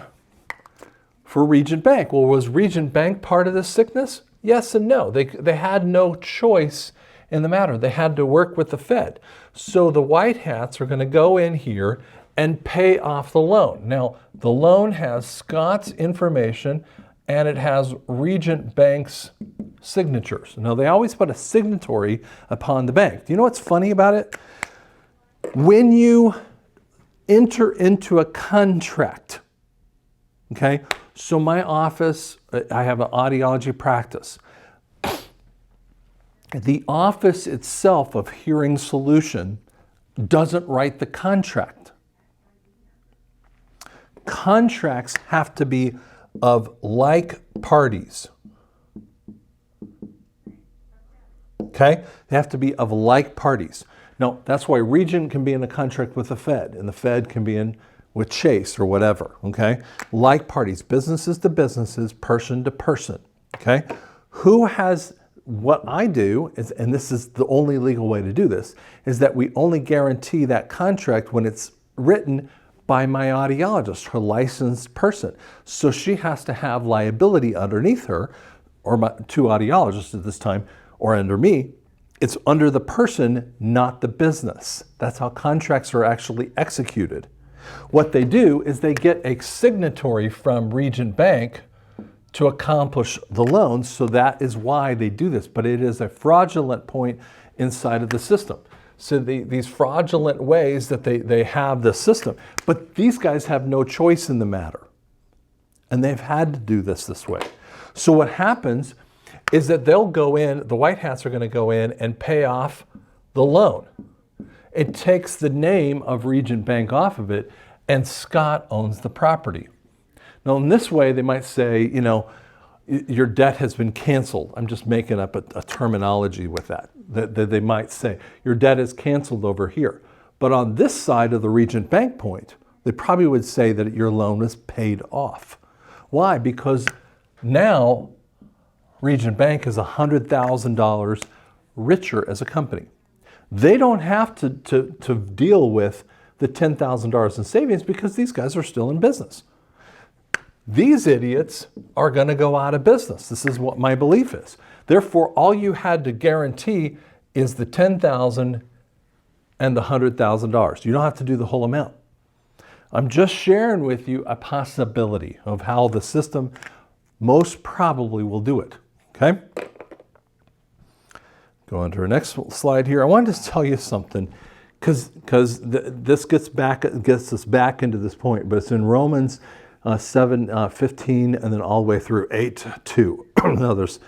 for Regent Bank? Well, was Regent Bank part of this sickness? Yes and no. They had no choice in the matter. They had to work with the Fed. So the white hats are going to go in here and pay off the loan. Now, the loan has Scott's information and it has Regent Bank's signatures. Now, they always put a signatory upon the bank. Do you know what's funny about it? When you enter into a contract, okay? So my office, I have an audiology practice. The office itself of Hearing Solution doesn't write the contract. Contracts have to be of like parties. Okay? They have to be of like parties. Now, that's why Regent can be in a contract with the Fed, and the Fed can be in with Chase or whatever, okay? Like parties, businesses to businesses, person to person, okay? Who has, what I do is, and this is the only legal way to do this, is that we only guarantee that contract when it's written by my audiologist, her licensed person. So she has to have liability underneath her, or my two audiologists at this time, or under me. It's under the person, not the business. That's how contracts are actually executed. What they do is they get a signatory from Regent Bank to accomplish the loan. So that is why they do this. But it is a fraudulent point inside of the system. So these fraudulent ways that they have the system. But these guys have no choice in the matter. And they've had to do this way. So what happens is that they'll go in, the white hats are going to go in and pay off the loan. It takes the name of Regent Bank off of it, and Scott owns the property. Now, in this way, they might say, you know, your debt has been canceled. I'm just making up a terminology with that they might say, your debt is canceled over here. But on this side of the Regent Bank point, they probably would say that your loan was paid off. Why? Because now Regent Bank is $100,000 richer as a company. They don't have to deal with the $10,000 in savings because these guys are still in business. These idiots are going to go out of business. This is what my belief is. Therefore, all you had to guarantee is the $10,000 and the $100,000. You don't have to do the whole amount. I'm just sharing with you a possibility of how the system most probably will do it. Okay? Go on to our next slide here. I wanted to tell you something because this gets us back into this point, but it's in Romans 7:15 and then all the way through 8:2. Now there's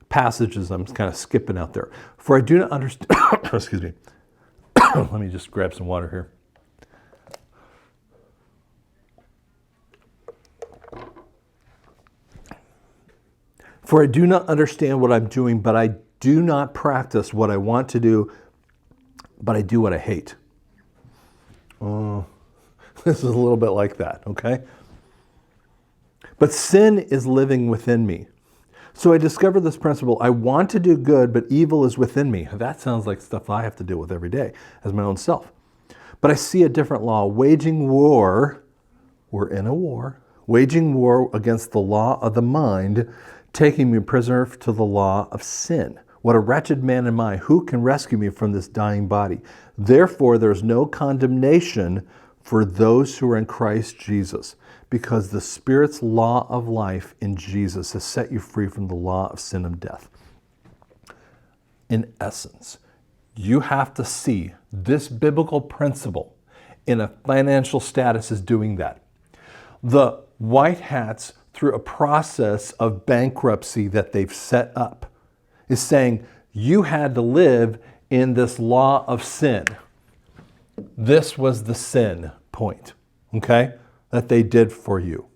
passages I'm kind of skipping out there. For I do not understand. Excuse me. Let me just grab some water here. For I do not understand what I'm doing, but I do not practice what I want to do, but I do what I hate. This is a little bit like that, okay? But sin is living within me. So I discovered this principle. I want to do good, but evil is within me. That sounds like stuff I have to deal with every day as my own self. But I see a different law, waging war. We're in a war. Waging war against the law of the mind, taking me prisoner to the law of sin. What a wretched man am I. Who can rescue me from this dying body? Therefore, there's no condemnation for those who are in Christ Jesus, because the Spirit's law of life in Jesus has set you free from the law of sin and death. In essence, you have to see this biblical principle in a financial status as doing that. The white hats, through a process of bankruptcy that they've set up, is saying you had to live in this law of sin. This was the sin point, okay, that they did for you.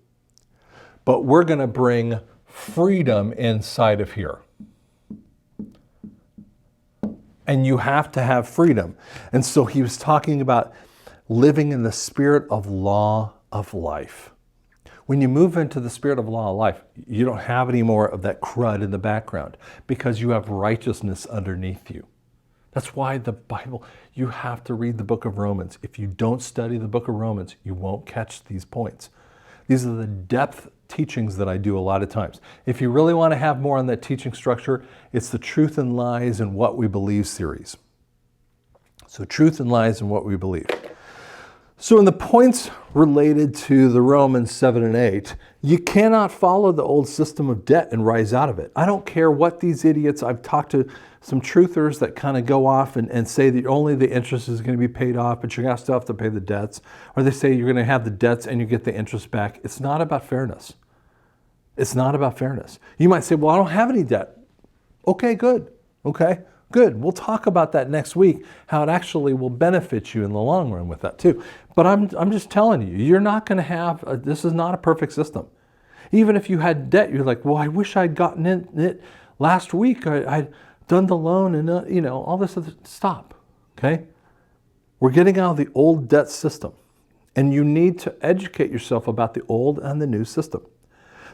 But we're going to bring freedom inside of here. And you have to have freedom. And so he was talking about living in the spirit of law of life. When you move into the spirit of law of life, you don't have any more of that crud in the background because you have righteousness underneath you. That's why the Bible, you have to read the book of Romans. If you don't study the book of Romans, you won't catch these points. These are the depth teachings that I do a lot of times. If you really want to have more on that teaching structure, it's the Truth and Lies and What We Believe series. So Truth and Lies and What We Believe. So in the points related to the Romans 7 and 8, you cannot follow the old system of debt and rise out of it. I don't care what these idiots, I've talked to some truthers that kind of go off and say that only the interest is going to be paid off, but you're going to still have to pay the debts. Or they say you're going to have the debts and you get the interest back. It's not about fairness. It's not about fairness. You might say, well, I don't have any debt. Okay, good. Okay. Good. We'll talk about that next week, how it actually will benefit you in the long run with that too. But I'm just telling you, you're not going to have, this is not a perfect system. Even if you had debt, you're like, well, I wish I'd gotten in it last week. I'd done the loan and, all this other, stop, okay? We're getting out of the old debt system. And you need to educate yourself about the old and the new system.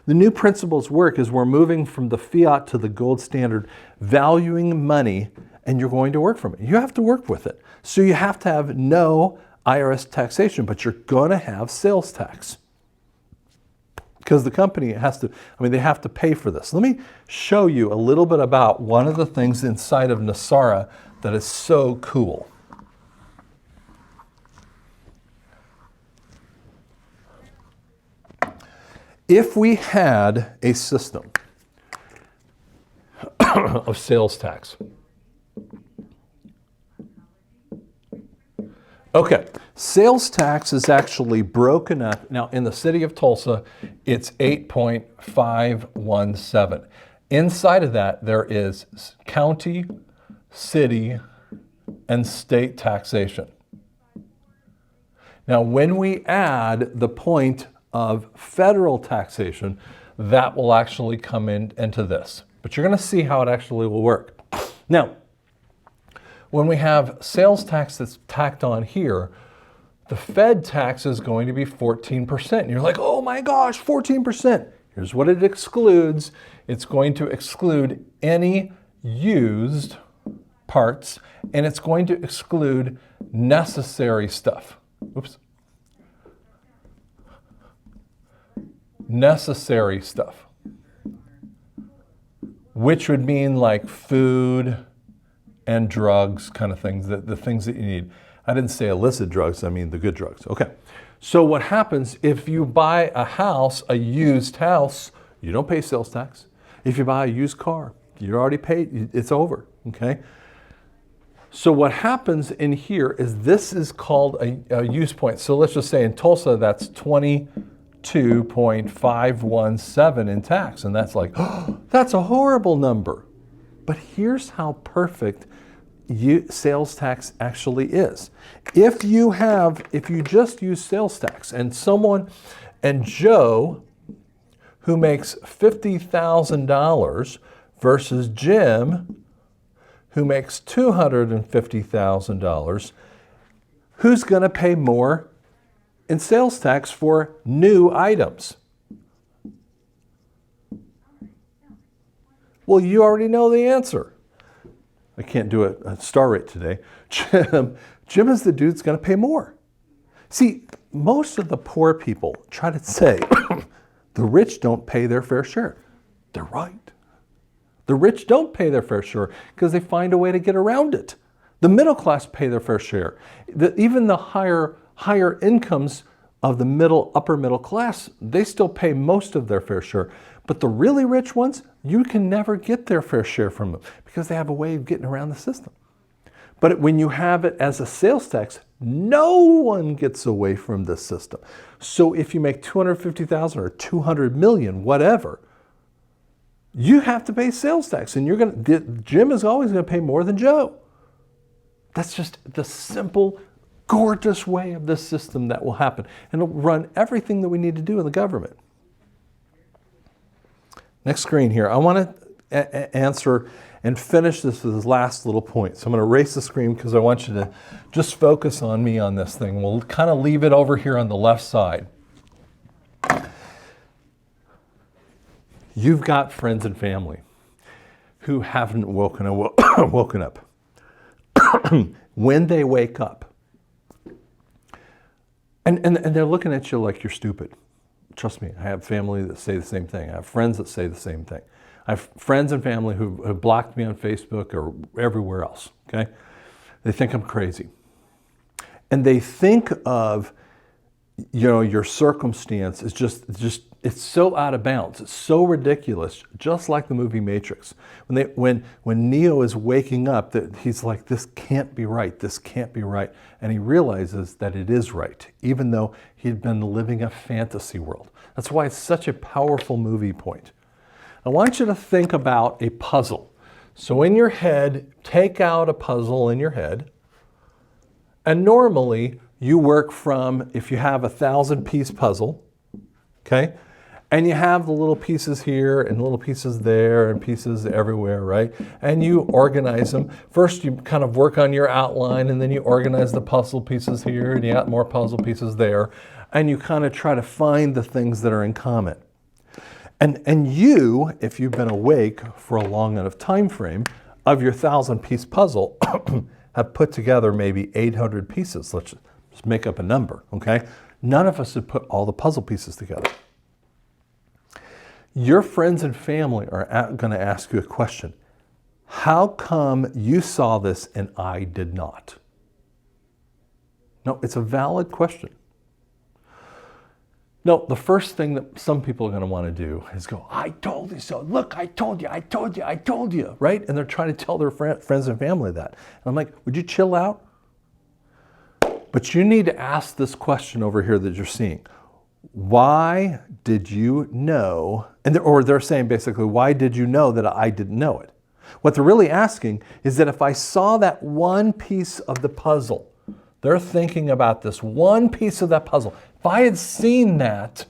The new principles work as we're moving from the fiat to the gold standard, valuing money, and you're going to work from it. You have to work with it. So you have to have no IRS taxation, but you're going to have sales tax. Because the company has to, they have to pay for this. Let me show you a little bit about one of the things inside of NESARA that is so cool. If we had a system of sales tax, okay, sales tax is actually broken up. Now, in the city of Tulsa, it's 8.517. Inside of that, there is county, city, and state taxation. Now, when we add the point of federal taxation, that will actually come into this. But you're going to see how it actually will work. Now, when we have sales tax that's tacked on here, the Fed tax is going to be 14%. And you're like, oh my gosh, 14%. Here's what it excludes. It's going to exclude any used parts, and it's going to exclude necessary stuff. Oops. Necessary stuff, which would mean like food and drugs, kind of things, the things that you need. I didn't say illicit drugs, I mean the good drugs. Okay. So what happens if you buy a house, a used house, you don't pay sales tax. If you buy a used car, you already paid, it's over, okay? So what happens in here is this is called a use point. So let's just say in Tulsa, that's 22.517 in tax. And that's like, oh, that's a horrible number. But here's how perfect sales tax actually is. If you just use sales tax and Joe, who makes $50,000 versus Jim, who makes $250,000, who's going to pay more in sales tax for new items? Well, you already know the answer. I can't do a star rate today. Jim is the dude that's going to pay more. See, most of the poor people try to say the rich don't pay their fair share. They're right. The rich don't pay their fair share because they find a way to get around it. The middle class pay their fair share. Even the higher incomes of the upper middle class, they still pay most of their fair share. But the really rich ones, you can never get their fair share from them because they have a way of getting around the system. But when you have it as a sales tax, no one gets away from this system. So if you make $250,000 or $200 million, whatever, you have to pay sales tax, and Jim is always going to pay more than Joe. That's just the simple, gorgeous way of this system that will happen, and it'll run everything that we need to do in the government. Next screen here. I want to answer and finish this with this last little point. So I'm going to erase the screen because I want you to just focus on me on this thing. We'll kind of leave it over here on the left side. You've got friends and family who haven't woken up. When they wake up, and they're looking at you like you're stupid. Trust me, I have family that say the same thing. I have friends that say the same thing. I have friends and family who have blocked me on Facebook or everywhere else, okay? They think I'm crazy. And they think of, your circumstance is just it's so out of bounds. It's so ridiculous, just like the movie Matrix. When Neo is waking up, that he's like, this can't be right, this can't be right. And he realizes that it is right, even though he'd been living a fantasy world. That's why it's such a powerful movie point. I want you to think about a puzzle. So in your head, take out a puzzle in your head. And normally you work from, if you have a 1,000-piece puzzle, okay? And you have the little pieces here and little pieces there and pieces everywhere, right? And you organize them. First, you kind of work on your outline, and then you organize the puzzle pieces here, and you got more puzzle pieces there. And you kind of try to find the things that are in common. And you, if you've been awake for a long enough time frame, of your 1,000-piece puzzle, have put together maybe 800 pieces. Let's just make up a number, okay? None of us have put all the puzzle pieces together. Your friends and family are going to ask you a question. How come you saw this and I did not? No, it's a valid question. No, the first thing that some people are going to want to do is go, I told you so. Look, I told you, I told you, I told you, right? And they're trying to tell their friends and family that. And I'm like, would you chill out? But you need to ask this question over here that you're seeing. Why did you know? Or they're saying basically, why did you know that I didn't know it? What they're really asking is that if I saw that one piece of the puzzle, they're thinking about this one piece of that puzzle. If I had seen that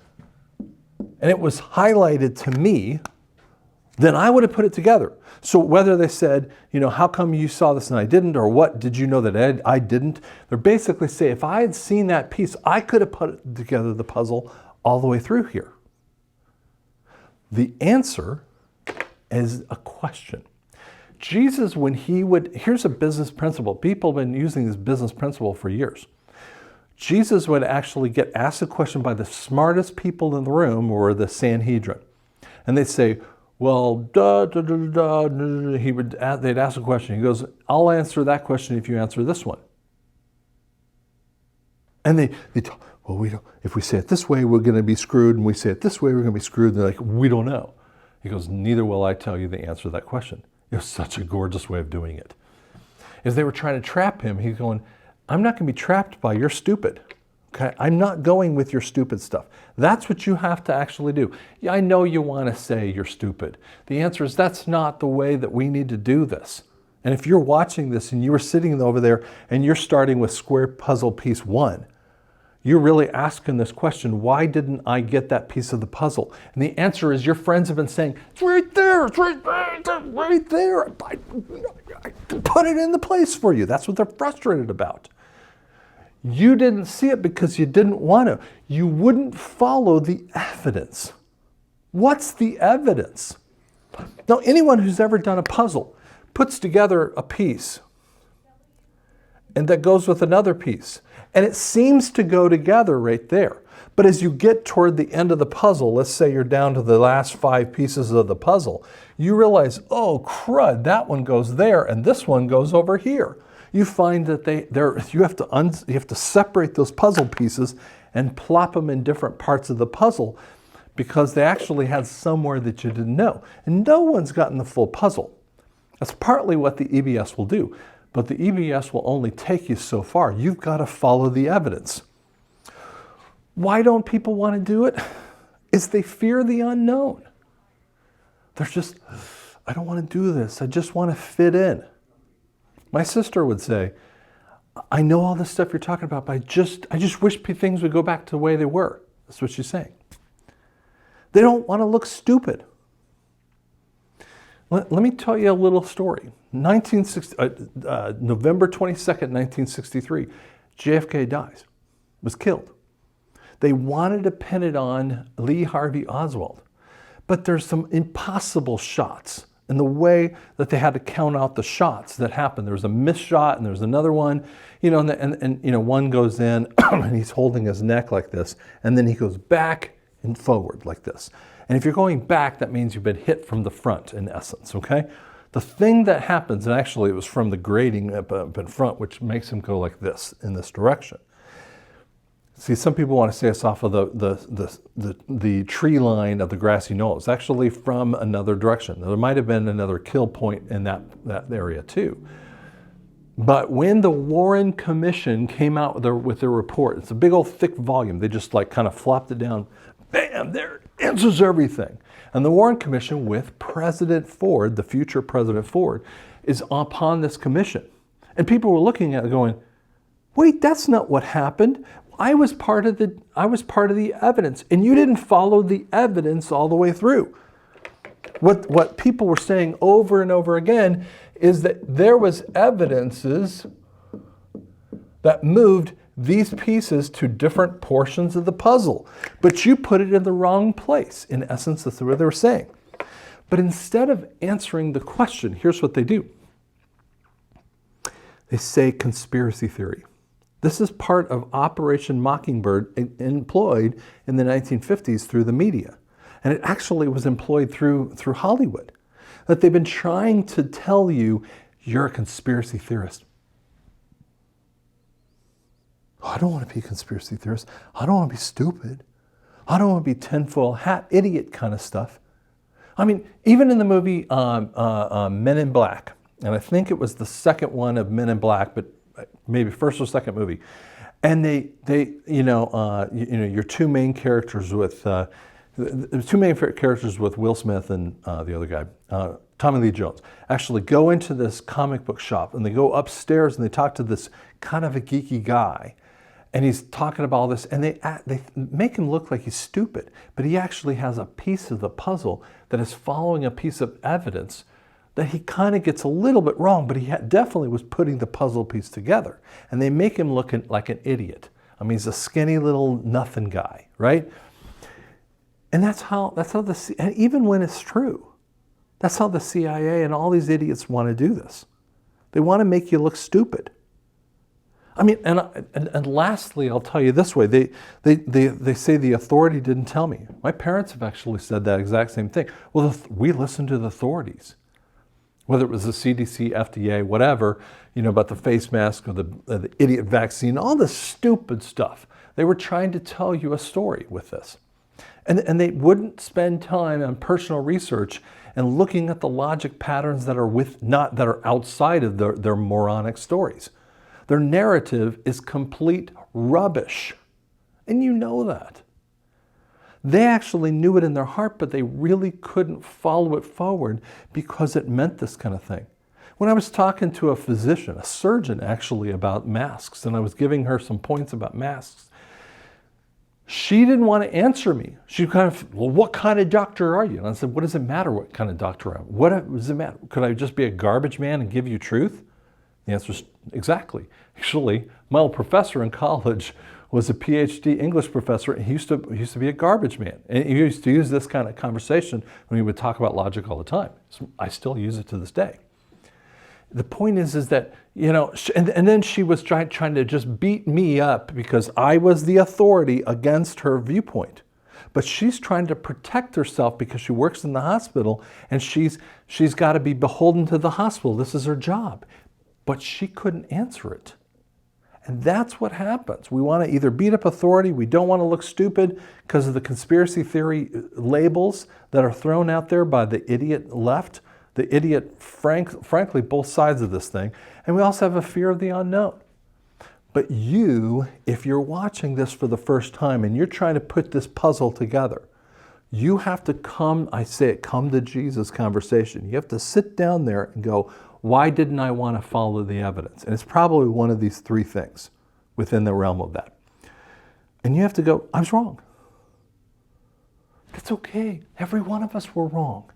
and it was highlighted to me, then I would have put it together. So whether they said, how come you saw this and I didn't, or what did you know that I didn't? They're basically saying, if I had seen that piece, I could have put together the puzzle all the way through here. The answer is a question. Jesus, when he would, here's a business principle. People have been using this business principle for years. Jesus would actually get asked a question by the smartest people in the room, or the Sanhedrin. And they'd say, well, they'd ask a question. He goes, I'll answer that question if you answer this one. And they tell, well, we don't, if we say it this way, we're going to be screwed. And we say it this way, we're going to be screwed. And they're like, we don't know. He goes, neither will I tell you the answer to that question. It was such a gorgeous way of doing it. As they were trying to trap him, he's going, I'm not going to be trapped by your stupid. Okay? I'm not going with your stupid stuff. That's what you have to actually do. Yeah, I know you want to say you're stupid. The answer is that's not the way that we need to do this. And if you're watching this and you were sitting over there and you're starting with square puzzle piece 1, you're really asking this question, why didn't I get that piece of the puzzle? And the answer is your friends have been saying, it's right there, it's right there, it's right there. I put it in the place for you. That's what they're frustrated about. You didn't see it because you didn't want to. You wouldn't follow the evidence. What's the evidence? Now, anyone who's ever done a puzzle puts together a piece and that goes with another piece. And it seems to go together right there. But as you get toward the end of the puzzle, let's say you're down to the last 5 pieces of the puzzle, you realize, oh crud, that one goes there and this one goes over here. You find that you have to separate those puzzle pieces and plop them in different parts of the puzzle because they actually had somewhere that you didn't know. And no one's gotten the full puzzle. That's partly what the EBS will do. But the EBS will only take you so far. You've got to follow the evidence. Why don't people want to do it? It's they fear the unknown. They're just, I don't want to do this. I just want to fit in. My sister would say, I know all this stuff you're talking about, but I just wish things would go back to the way they were. That's what she's saying. They don't want to look stupid. Let me tell you a little story. November 22nd, 1963, JFK dies, was killed. They wanted to pin it on Lee Harvey Oswald, but there's some impossible shots in the way that they had to count out the shots that happened. There was a missed shot and there was another one, and one goes in and he's holding his neck like this, and then he goes back and forward like this. And if you're going back, that means you've been hit from the front in essence, okay? The thing that happens, and actually it was from the grating up in front, which makes him go like this, in this direction. See, some people want to say it's off of the tree line of the grassy knoll. It's actually from another direction. There might have been another kill point in that area too. But when the Warren Commission came out with their report, it's a big old thick volume. They just like kind of flopped it down. Bam, there it answers everything. And the Warren Commission with President Ford, the future President Ford, is upon this commission. And people were looking at it going, wait, that's not what happened. I was part of the evidence, and you didn't follow the evidence all the way through. What people were saying over and over again is that there was evidences that moved these pieces to different portions of the puzzle, but you put it in the wrong place. In essence, that's what they were saying. But instead of answering the question, here's what they do. They say conspiracy theory. This is part of Operation Mockingbird employed in the 1950s through the media. And it actually was employed through Hollywood. That they've been trying to tell you, you're a conspiracy theorist. Oh, I don't want to be a conspiracy theorist. I don't want to be stupid. I don't want to be tinfoil hat idiot kind of stuff. I mean, even in the movie Men in Black, and I think it was the second one of Men in Black, but maybe first or second movie, and your two main characters with Will Smith and the other guy, Tommy Lee Jones, actually go into this comic book shop, and they go upstairs and they talk to this kind of a geeky guy. And he's talking about all this, and they make him look like he's stupid, but he actually has a piece of the puzzle that is following a piece of evidence that he kind of gets a little bit wrong, but he definitely was putting the puzzle piece together. And they make him look like an idiot. I mean, he's a skinny little nothing guy, right? And that's how and even when it's true, that's how the CIA and all these idiots want to do this. They want to make you look stupid. I mean, and lastly, I'll tell you this way, they say the authority didn't tell me. My parents have actually said that exact same thing. Well, we listened to the authorities, whether it was the CDC, FDA, whatever, about the face mask or the idiot vaccine, all this stupid stuff. They were trying to tell you a story with this. And they wouldn't spend time on personal research and looking at the logic patterns that are outside of their moronic stories. Their narrative is complete rubbish. And you know that. They actually knew it in their heart, but they really couldn't follow it forward because it meant this kind of thing. When I was talking to a physician, a surgeon actually, about masks, and I was giving her some points about masks, she didn't want to answer me. She kind of, well, what kind of doctor are you? And I said, what does it matter what kind of doctor I am? What does it matter? Could I just be a garbage man and give you truth? The answer is exactly. Actually, my old professor in college was a PhD English professor, and he used to be a garbage man. And he used to use this kind of conversation when he would talk about logic all the time. So I still use it to this day. The point is that, and then she was trying to just beat me up because I was the authority against her viewpoint. But she's trying to protect herself because she works in the hospital, and she's got to be beholden to the hospital. This is her job. But she couldn't answer it. And that's what happens. We want to either beat up authority, we don't want to look stupid because of the conspiracy theory labels that are thrown out there by the idiot left, the idiot, frankly, both sides of this thing. And we also have a fear of the unknown. But you, if you're watching this for the first time and you're trying to put this puzzle together, you have to come to Jesus conversation. You have to sit down there and go, why didn't I want to follow the evidence? And it's probably one of these three things within the realm of that. And you have to go, I was wrong. That's okay. Every one of us were wrong.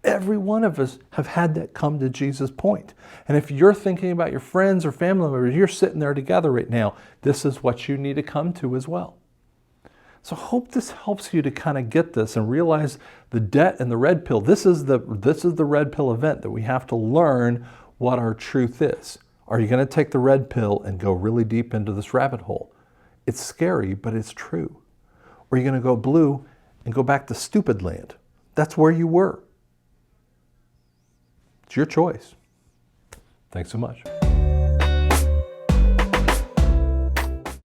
Every one of us have had that come to Jesus point. And if you're thinking about your friends or family members, you're sitting there together right now, this is what you need to come to as well. So I hope this helps you to kind of get this and realize the debt and the red pill. This is the red pill event that we have to learn what our truth is. Are you going to take the red pill and go really deep into this rabbit hole? It's scary, but it's true. Or are you going to go blue and go back to stupid land? That's where you were. It's your choice. Thanks so much.